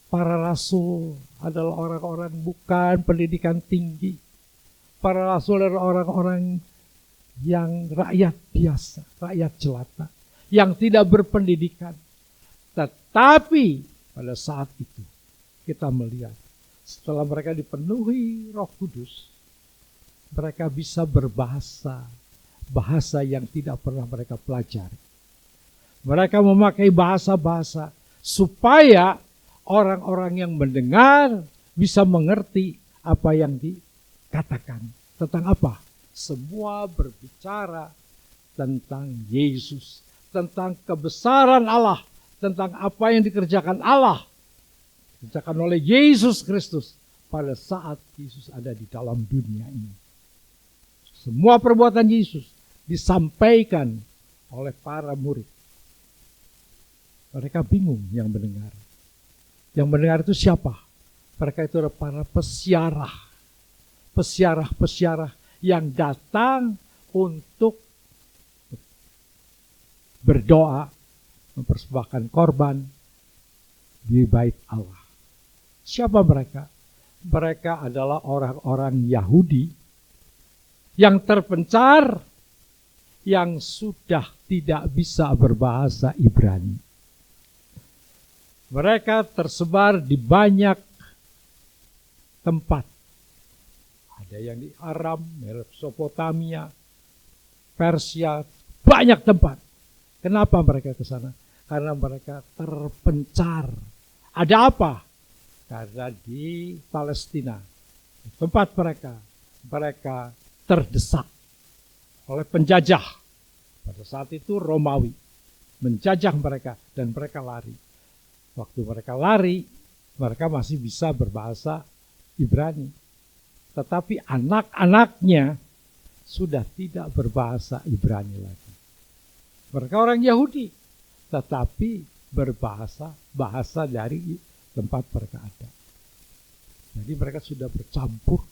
Para rasul adalah orang-orang bukan pendidikan tinggi. Para rasul adalah orang-orang yang rakyat biasa, rakyat jelata, yang tidak berpendidikan. Tetapi pada saat itu kita melihat setelah mereka dipenuhi Roh Kudus, mereka bisa berbahasa, bahasa yang tidak pernah mereka pelajari. Mereka memakai bahasa-bahasa supaya orang-orang yang mendengar bisa mengerti apa yang dikatakan. Tentang apa? Semua berbicara tentang Yesus, tentang kebesaran Allah, tentang apa yang dikerjakan Allah, dikerjakan oleh Yesus Kristus pada saat Yesus ada di dalam dunia ini. Semua perbuatan Yesus disampaikan oleh para murid. Mereka bingung yang mendengar. Yang mendengar itu siapa? Mereka itu adalah para pesiarah. Pesiarah-pesiarah yang datang untuk berdoa, mempersembahkan korban di bait Allah. Siapa mereka? Mereka adalah orang-orang Yahudi yang terpencar, yang sudah tidak bisa berbahasa Ibrani. Mereka tersebar di banyak tempat. Ada yang di Aram, Mesopotamia, Persia, banyak tempat. Kenapa mereka ke sana? Karena mereka terpencar. Ada apa? Karena di Palestina, di tempat mereka terdesak oleh penjajah. Pada saat itu Romawi menjajah mereka dan mereka lari. Waktu mereka lari, mereka masih bisa berbahasa Ibrani. Tetapi anak-anaknya sudah tidak berbahasa Ibrani lagi. Mereka orang Yahudi, tetapi bahasa dari tempat mereka ada. Jadi mereka sudah bercampur,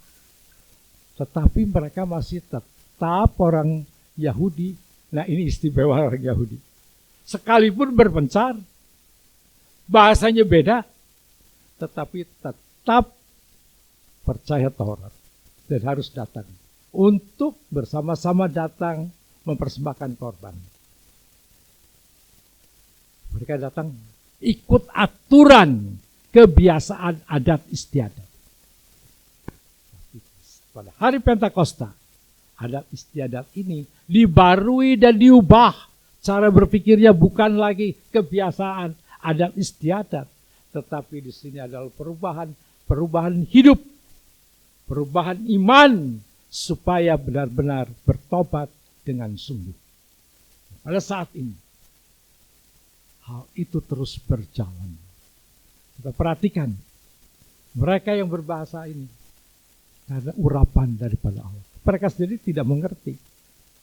tetapi mereka masih tetap orang Yahudi. Nah, ini istimewa orang Yahudi. Sekalipun berpencar, bahasanya beda, tetapi tetap percaya Taurat dan harus datang untuk bersama-sama datang mempersembahkan korban. Mereka datang ikut aturan kebiasaan adat istiadat. Pada hari Pentakosta, adat istiadat ini dibarui dan diubah. Cara berpikirnya bukan lagi kebiasaan adat istiadat, tetapi di sini adalah perubahan hidup, perubahan iman, supaya benar-benar bertobat dengan sungguh. Pada saat ini, hal itu terus berjalan. Kita perhatikan, mereka yang berbahasa ini, karena urapan daripada Allah. Mereka sendiri tidak mengerti.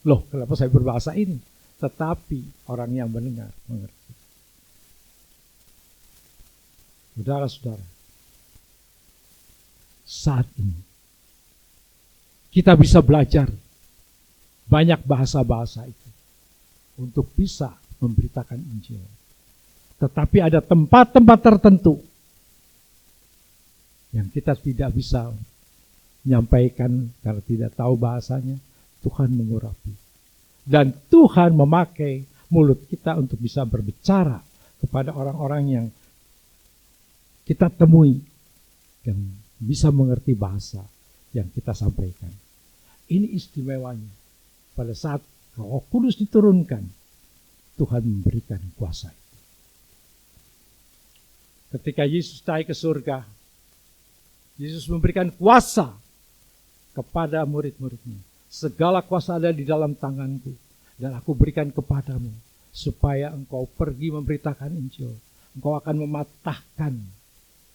Loh, kenapa saya berbahasa ini? Tetapi orang yang mendengar mengerti. Saudara-saudara, saat ini kita bisa belajar banyak bahasa-bahasa itu untuk bisa memberitakan Injil. Tetapi ada tempat-tempat tertentu yang kita tidak bisa menyampaikan karena tidak tahu bahasanya. Tuhan mengurapi. Dan Tuhan memakai mulut kita untuk bisa berbicara kepada orang-orang yang kita temui dan bisa mengerti bahasa yang kita sampaikan. Ini istimewanya. Pada saat Roh Kudus diturunkan, Tuhan memberikan kuasa itu. Ketika Yesus naik ke surga, Yesus memberikan kuasa kepada murid-muridnya. Segala kuasa ada di dalam tanganku, dan aku berikan kepadamu, supaya engkau pergi memberitakan Injil. Engkau akan mematahkan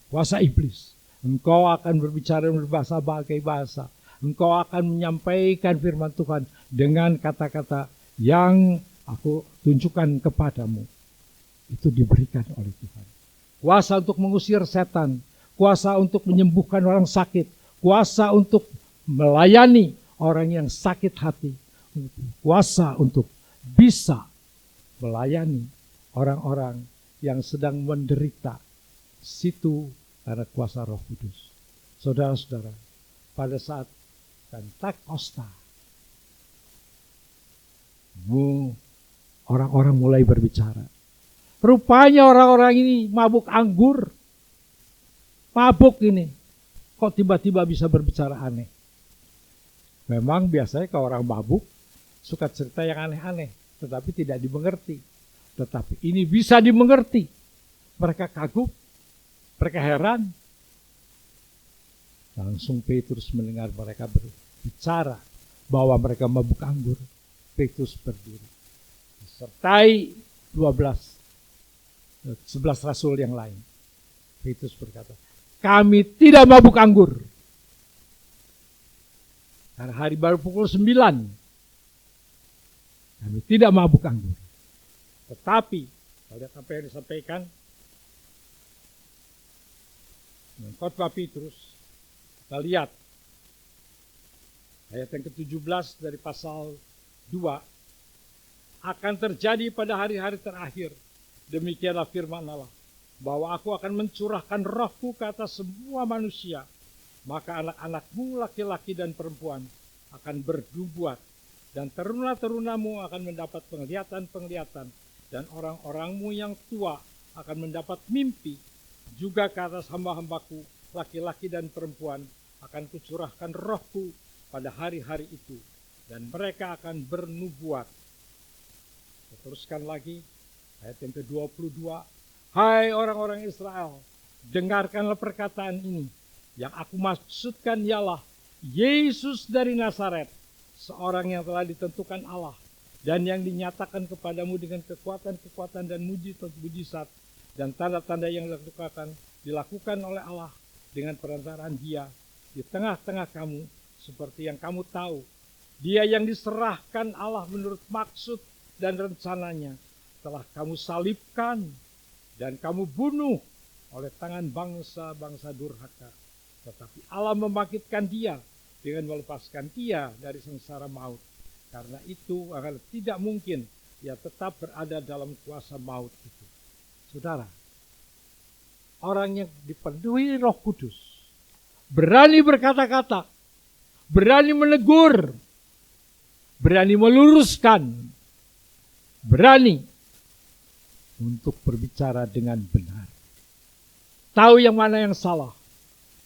kuasa iblis, Engkau akan berbicara berbahasa bagai bahasa. Engkau akan menyampaikan firman Tuhan dengan kata-kata yang aku tunjukkan kepadamu. Itu diberikan oleh Tuhan. Kuasa untuk mengusir setan, kuasa untuk menyembuhkan orang sakit, kuasa untuk melayani orang yang sakit hati, kuasa untuk bisa melayani orang-orang yang sedang menderita. Situ karena kuasa Roh Kudus. Saudara-saudara, pada saat Pentakosta, orang-orang mulai berbicara. Rupanya orang-orang ini mabuk anggur. Mabuk ini. Kok tiba-tiba bisa berbicara aneh? Memang biasanya kalau orang mabuk suka cerita yang aneh-aneh, tetapi tidak dimengerti. Tetapi ini bisa dimengerti. Mereka kagum, mereka heran. Langsung Petrus mendengar mereka berbicara bahwa mereka mabuk anggur. Petrus berdiri. Disertai 11 rasul yang lain. Petrus berkata, kami tidak mabuk anggur. Karena hari baru pukul 9. Kami tidak mabuk anggur. Tetapi, lihat apa yang disampaikan. Khotbah Petrus. Kita lihat ayat yang ke-17 dari pasal 2. Akan terjadi pada hari-hari terakhir. Demikianlah firman Allah. Bahwa aku akan mencurahkan rohku ke atas semua manusia. Maka anak-anakmu laki-laki dan perempuan akan bernubuat. Dan teruna-terunamu akan mendapat penglihatan-penglihatan. Dan orang-orangmu yang tua akan mendapat mimpi. Juga ke atas hamba-hambaku laki-laki dan perempuan akan kucurahkan rohku pada hari-hari itu. Dan mereka akan bernubuat. Teruskan lagi ayat yang ke-22. Hai orang-orang Israel, dengarkanlah perkataan ini. Yang aku maksudkan ialah Yesus dari Nazaret, seorang yang telah ditentukan Allah dan yang dinyatakan kepadamu dengan kekuatan-kekuatan dan mujizat dan tanda-tanda yang dilakukan oleh Allah dengan perantaraan Dia di tengah-tengah kamu, seperti yang kamu tahu. Dia yang diserahkan Allah menurut maksud dan rencananya telah kamu salibkan dan kamu bunuh oleh tangan bangsa-bangsa durhaka. Tetapi Allah membangkitkan Dia dengan melepaskan Dia dari sengsara maut. Karena itu akan tidak mungkin Ia tetap berada dalam kuasa maut itu. Saudara, orang yang dipenuhi Roh Kudus, berani berkata-kata, berani menegur, berani meluruskan, berani untuk berbicara dengan benar. Tahu yang mana yang salah.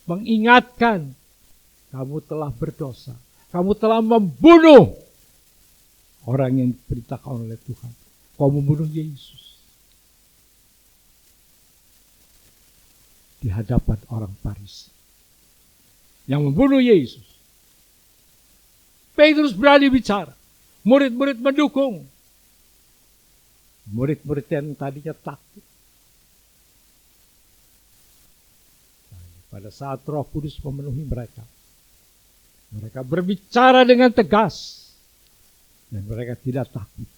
Mengingatkan, kamu telah berdosa. Kamu telah membunuh orang yang diperintahkan oleh Tuhan. Kau membunuh Yesus. Di hadapan orang Farisi. Yang membunuh Yesus. Petrus berani bicara. Murid-murid mendukung. Murid-murid yang tadinya takut. Pada saat Roh Kudus memenuhi mereka. Mereka berbicara dengan tegas. Dan mereka tidak takut.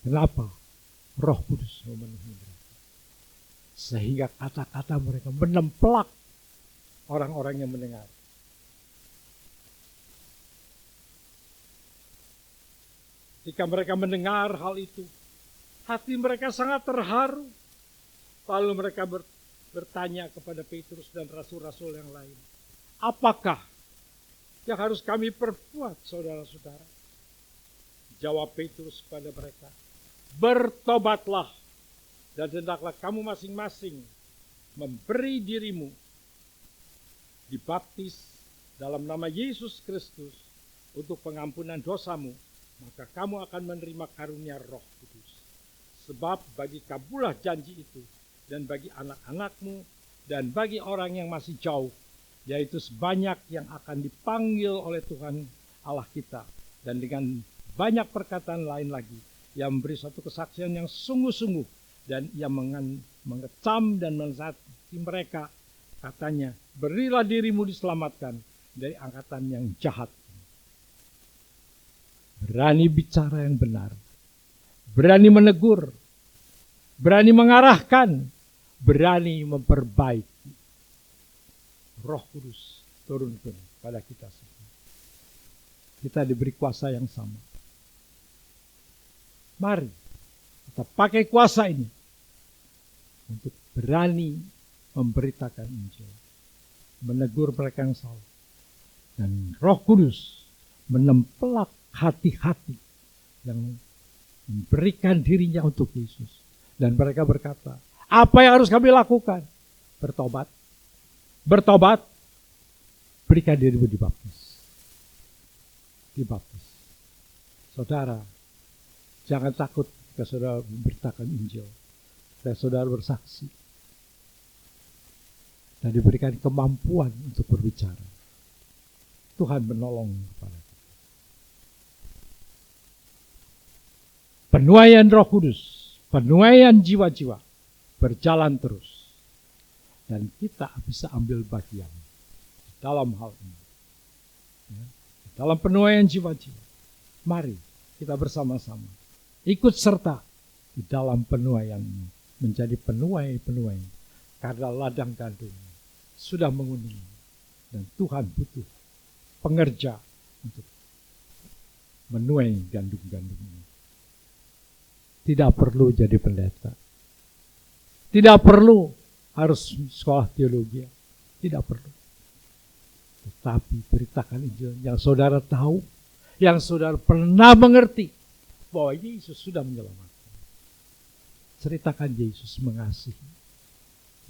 Kenapa? Roh Kudus memenuhi mereka. Sehingga kata-kata mereka menemplak orang-orang yang mendengar. Ketika mereka mendengar hal itu, hati mereka sangat terharu. Lalu mereka bertanya kepada Petrus dan rasul-rasul yang lain. Apakah yang harus kami perbuat, saudara-saudara? Jawab Petrus kepada mereka. Bertobatlah dan hendaklah kamu masing-masing memberi dirimu dibaptis dalam nama Yesus Kristus untuk pengampunan dosamu. Maka kamu akan menerima karunia Roh Kudus. Sebab bagi kamulah janji itu, dan bagi anak-anakmu, dan bagi orang yang masih jauh, yaitu sebanyak yang akan dipanggil oleh Tuhan Allah kita, dan dengan banyak perkataan lain lagi, yang memberi suatu kesaksian yang sungguh-sungguh, dan yang mengecam dan menasihati mereka Katanya, berilah dirimu diselamatkan dari angkatan yang jahat. Berani bicara yang benar, berani menegur, berani mengarahkan, berani memperbaiki. Roh Kudus turunkan pada kita semua. Kita diberi kuasa yang sama. Mari kita pakai kuasa ini untuk berani memberitakan Injil, menegur mereka yang salah. Dan Roh Kudus menempelak hati-hati yang memberikan dirinya untuk Yesus. Dan mereka berkata, apa yang harus kami lakukan? Bertobat. Bertobat. Berikan dirimu dibaptis. Dibaptis. Saudara, jangan takut jika saudara memberitakan Injil. Dan saudara bersaksi. Dan diberikan kemampuan untuk berbicara. Tuhan menolong kepada kita. Penuaian Roh Kudus, penuaian jiwa-jiwa berjalan terus. Dan kita bisa ambil bagian dalam hal ini. Ya, dalam penuaian jiwa-jiwa. Mari kita bersama-sama ikut serta di dalam penuaian ini. Menjadi penuai-penuai. Karena ladang gandum sudah menguning. Dan Tuhan butuh pengerja untuk menuai gandum-gandum ini. Tidak perlu jadi pendeta. Tidak perlu harus sekolah teologi. Tidak perlu. Tetapi beritakan Injil yang saudara tahu, yang saudara pernah mengerti bahwa Yesus sudah menyelamatkan. Ceritakan Yesus mengasihi,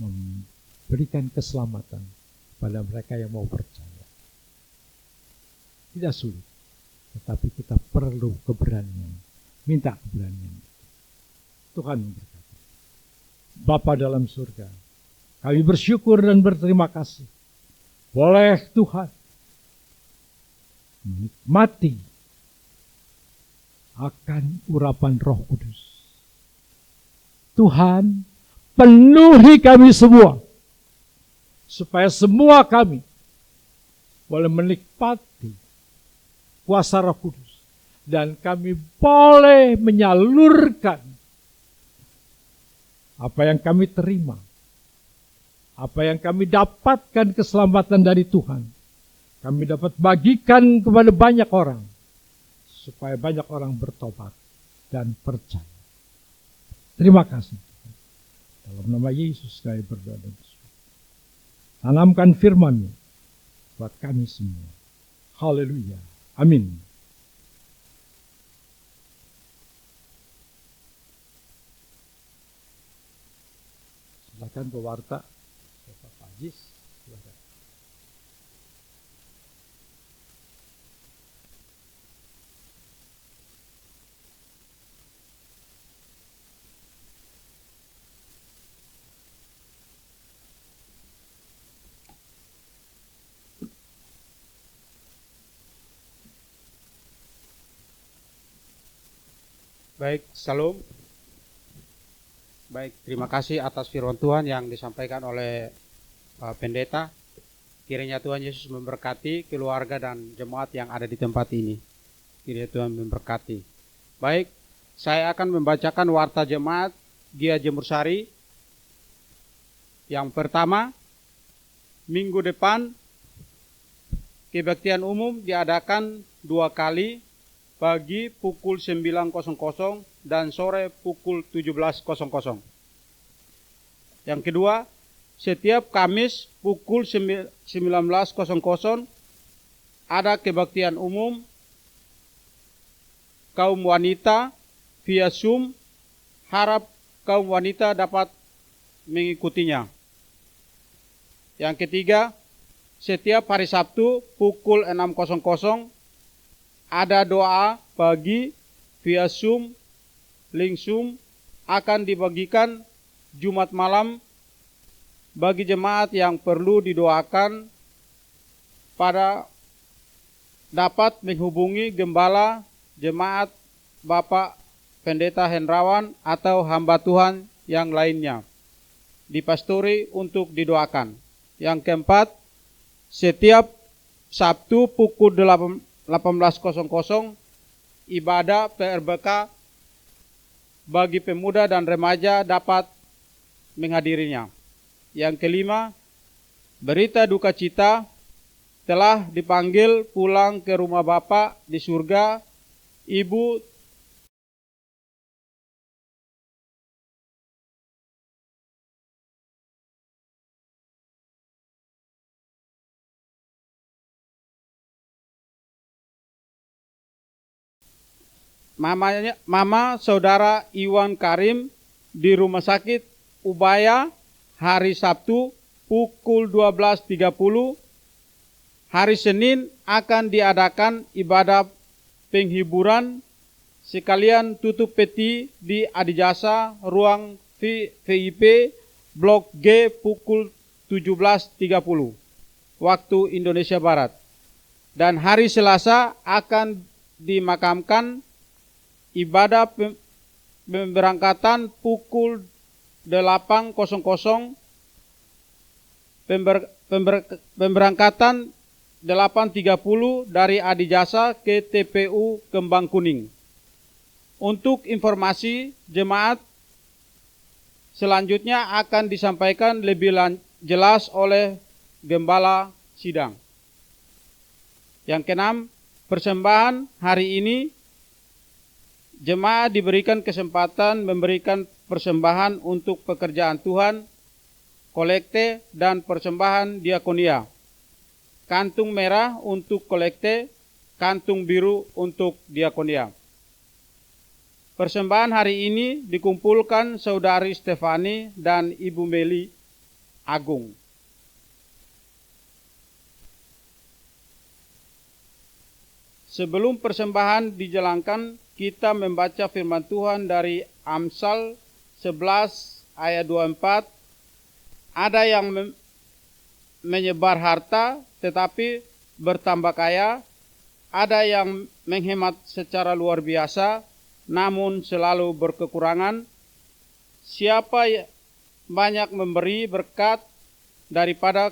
memberikan keselamatan pada mereka yang mau percaya. Tidak sulit, tetapi kita perlu keberanian. Minta keberanian. Tuhan memberkati. Bapa dalam surga, kami bersyukur dan berterima kasih. Boleh Tuhan menikmati akan urapan Roh Kudus. Tuhan, penuhi kami semua, supaya semua kami boleh menikmati kuasa Roh Kudus. Dan kami boleh menyalurkan apa yang kami terima, apa yang kami dapatkan keselamatan dari Tuhan. Kami dapat bagikan kepada banyak orang, supaya banyak orang bertobat dan percaya. Terima kasih. Dalam nama Yesus kami berdoa dan bersyukur. Tanamkan firman-Mu buat kami semua. Haleluya. Amin. Silakan pewarta, Bapak Ajis, silakan. Baik, Salam. Baik, terima kasih atas firman Tuhan yang disampaikan oleh pendeta. Kiranya Tuhan Yesus memberkati keluarga dan jemaat yang ada di tempat ini. Kiranya Tuhan memberkati. Baik, saya akan membacakan warta jemaat Gia Jemur Sari. Yang pertama, minggu depan kebaktian umum diadakan 2 kali, pagi pukul 9.00 dan sore pukul 17.00. Yang kedua, setiap Kamis pukul 19.00 ada kebaktian umum kaum wanita via Zoom. Harap kaum wanita dapat mengikutinya. Yang ketiga, setiap hari Sabtu pukul 6.00 ada doa pagi via Zoom, link Zoom akan dibagikan Jumat malam bagi jemaat yang perlu didoakan. Pada dapat menghubungi gembala jemaat Bapak Pendeta Hendrawan atau hamba Tuhan yang lainnya di pastori untuk didoakan. Yang keempat, setiap Sabtu pukul 18.00 ibadah PRBK bagi pemuda dan remaja dapat menghadirinya. Yang kelima, berita duka cita telah dipanggil pulang ke rumah Bapa di surga Ibu Mama Saudara Iwan Karim di Rumah Sakit Ubaya hari Sabtu pukul 12.30. Hari Senin akan diadakan ibadah penghiburan sekalian tutup peti di Adijasa ruang VIP Blok G pukul 17.30 waktu Indonesia Barat. Dan hari Selasa akan dimakamkan ibadah pemberangkatan pukul 8.00, pemberangkatan 8.30 dari Adijasa ke TPU Kembang Kuning. Untuk informasi jemaat selanjutnya akan disampaikan lebih jelas oleh Gembala Sidang. Yang keenam, persembahan hari ini jemaat diberikan kesempatan memberikan persembahan untuk pekerjaan Tuhan, kolekte, dan persembahan diakonia. Kantung merah untuk kolekte, kantung biru untuk diakonia. Persembahan hari ini dikumpulkan Saudari Stefani dan Ibu Meli Agung. Sebelum persembahan dijalankan, kita membaca firman Tuhan dari Amsal 11 ayat 24. Ada yang menyebar harta tetapi bertambah kaya, ada yang menghemat secara luar biasa namun selalu berkekurangan. Siapa banyak memberi berkat daripada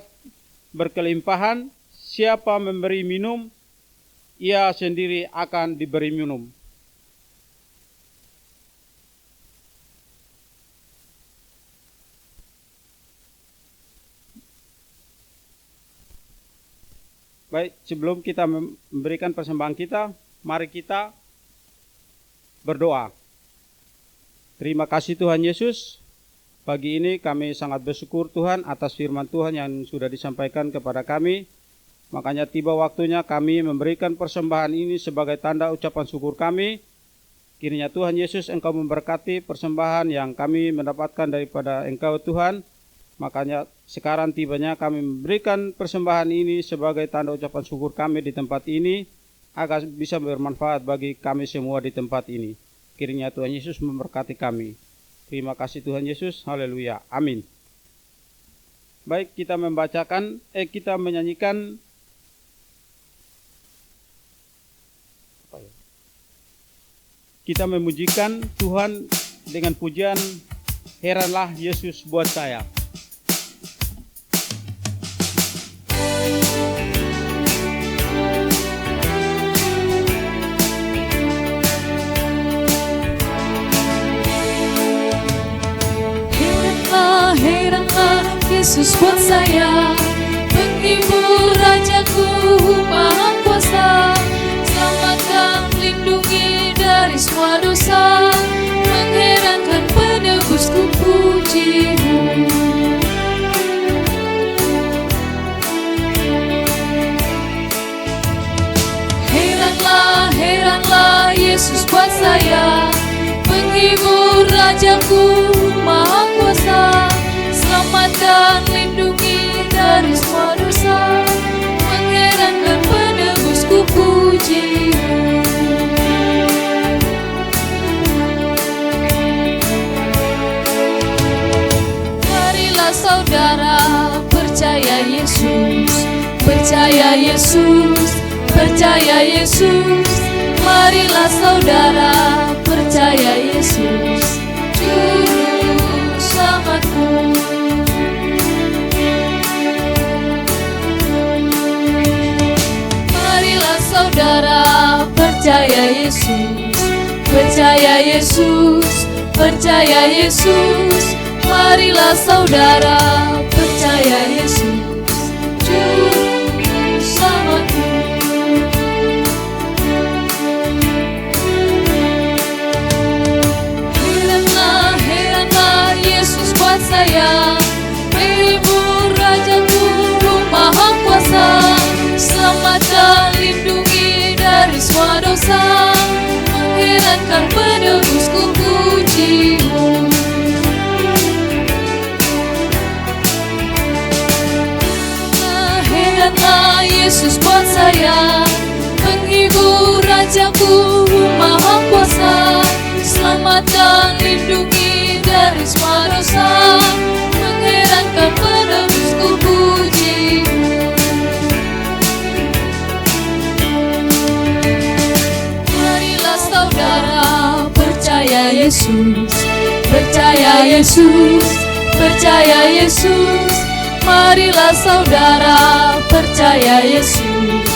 berkelimpahan, siapa memberi minum, ia sendiri akan diberi minum. Baik, sebelum kita memberikan persembahan kita, mari kita berdoa. Terima kasih Tuhan Yesus. Pagi ini kami sangat bersyukur Tuhan atas firman Tuhan yang sudah disampaikan kepada kami. Makanya tiba waktunya kami memberikan persembahan ini sebagai tanda ucapan syukur kami. Kiranya Tuhan Yesus Engkau memberkati persembahan yang kami mendapatkan daripada Engkau Tuhan. Makanya sekarang tibanya kami memberikan persembahan ini sebagai tanda ucapan syukur kami di tempat ini, agar bisa bermanfaat bagi kami semua di tempat ini. Kiranya Tuhan Yesus memberkati kami. Terima kasih Tuhan Yesus. Haleluya. Amin. Baik, kita menyanyikan kita memujikan Tuhan dengan pujian Heranlah Yesus buat saya. Yesus buat saya, penghibur rajaku maha kuasa, selamatkan lindungi dari semua dosa, mengherankan penebusku pujimu. Heranlah, heranlah Yesus buat saya, penghibur rajaku maha kuasa, selamatkan lindungi dari semua dosa, mengherankan penebusku pujimu. Marilah saudara percaya Yesus, percaya Yesus, percaya Yesus. Marilah saudara percaya Yesus, Juru Selamatku. percaya Yesus, percaya Yesus, percaya Yesus. Marilah saudara percaya Yesus, Juru Selamatku. Heranlah Yesus buat saya, menghibur Rajaku Maha Kuasa, selamatkan lindungi dari semua dosa, mengherankan penebusku pujimu. Heranlah Yesus buat saya, menghibur Rajaku Maha Kuasa, selamatkan lindungi dari semua dosa, mengherankan penebusku pujimu. Marilah saudara percaya Yesus, percaya Yesus, percaya Yesus. Marilah saudara percaya Yesus,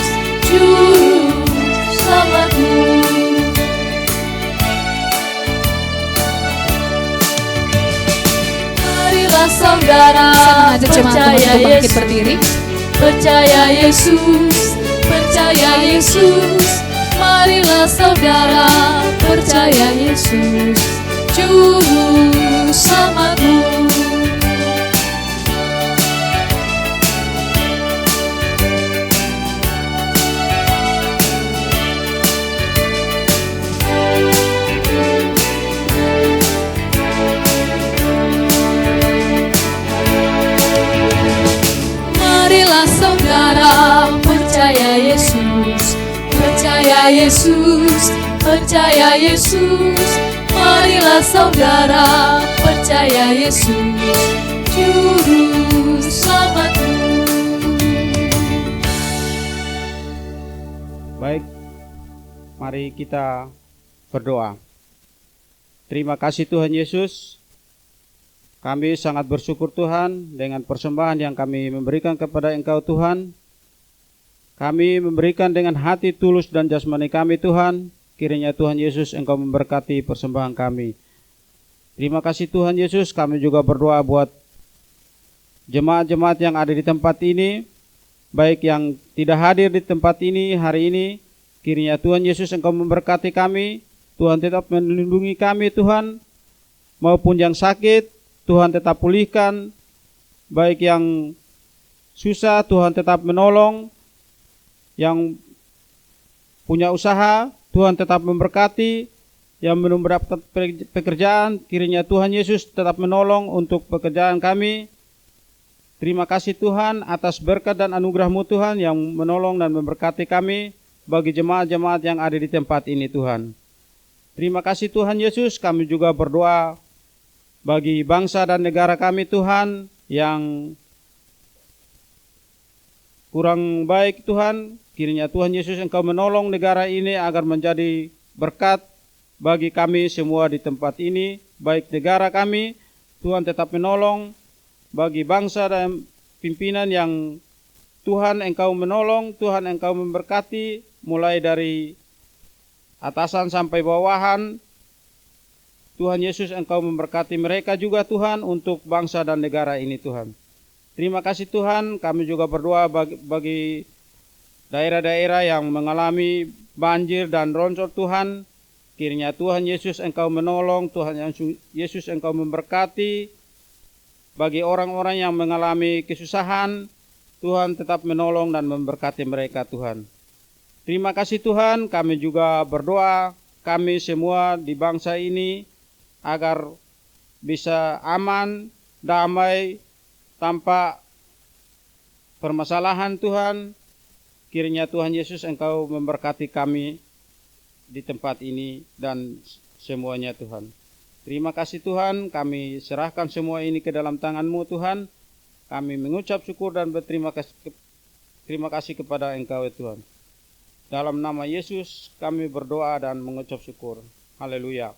Juru Selamatku. Marilah saudara percaya Yesus, berdiri. percaya Yesus, percaya Yesus. Marilah saudara percaya Yesus, Juru Selamatku. Marilah saudara percaya Yesus, percaya Yesus, percaya Yesus. Marilah saudara percaya Yesus, Juru Selamatku. Baik, mari kita berdoa. Terima kasih Tuhan Yesus. Kami sangat bersyukur Tuhan dengan persembahan yang kami memberikan kepada Engkau Tuhan. Kami memberikan dengan hati tulus dan jasmani kami Tuhan. Kiranya Tuhan Yesus Engkau memberkati persembahan kami. Terima kasih Tuhan Yesus. Kami juga berdoa buat jemaat-jemaat yang ada di tempat ini, baik yang tidak hadir di tempat ini hari ini. Kiranya Tuhan Yesus Engkau memberkati kami. Tuhan tetap melindungi kami Tuhan, maupun yang sakit Tuhan tetap pulihkan, baik yang susah Tuhan tetap menolong, yang punya usaha Tuhan tetap memberkati, yang belum mendapat pekerjaan kiranya Tuhan Yesus tetap menolong untuk pekerjaan kami. Terima kasih Tuhan atas berkat dan anugerah-Mu Tuhan yang menolong dan memberkati kami bagi jemaat-jemaat yang ada di tempat ini Tuhan. Terima kasih Tuhan Yesus. Kami juga berdoa bagi bangsa dan negara kami Tuhan yang kurang baik Tuhan. Kiranya Tuhan Yesus Engkau menolong negara ini agar menjadi berkat bagi kami semua di tempat ini. Baik negara kami, Tuhan tetap menolong. Bagi bangsa dan pimpinan yang Tuhan Engkau menolong, Tuhan Engkau memberkati, mulai dari atasan sampai bawahan. Tuhan Yesus Engkau memberkati mereka juga Tuhan untuk bangsa dan negara ini Tuhan. Terima kasih Tuhan. Kami juga berdoa bagi daerah-daerah yang mengalami banjir dan longsor Tuhan. Kiranya Tuhan Yesus Engkau menolong, Tuhan Yesus Engkau memberkati. Bagi orang-orang yang mengalami kesusahan, Tuhan tetap menolong dan memberkati mereka Tuhan. Terima kasih Tuhan. Kami juga berdoa kami semua di bangsa ini agar bisa aman, damai, tanpa permasalahan Tuhan. Kiranya Tuhan Yesus Engkau memberkati kami di tempat ini dan semuanya Tuhan. Terima kasih Tuhan, kami serahkan semua ini ke dalam tangan-Mu Tuhan. Kami mengucap syukur dan berterima kasih kepada Engkau Tuhan. Dalam nama Yesus kami berdoa dan mengucap syukur. Haleluya.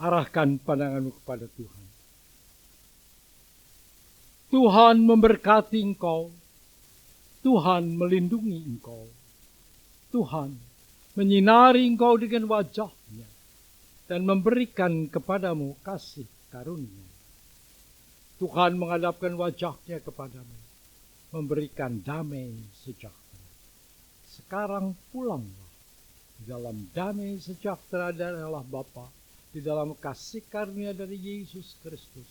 arahkan pandanganmu kepada Tuhan. Tuhan memberkati engkau. Tuhan melindungi engkau. Tuhan menyinari engkau dengan wajah-Nya dan memberikan kepadamu kasih karunia. Tuhan menghadapkan wajah-Nya kepadamu, memberikan damai sejahtera. Sekarang pulanglah di dalam damai sejahtera dari Allah Bapa, di dalam kasih karunia dari Yesus Kristus,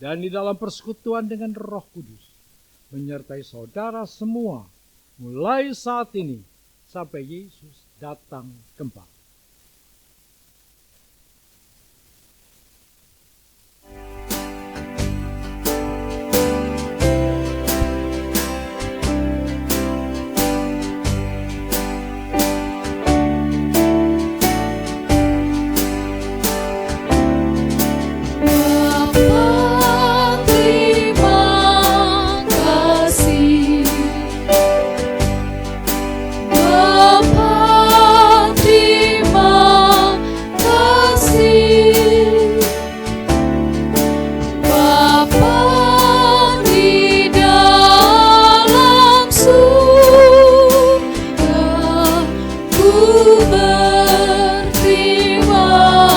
dan di dalam persekutuan dengan Roh Kudus, menyertai saudara semua, mulai saat ini sampai Yesus datang kembali. Berterima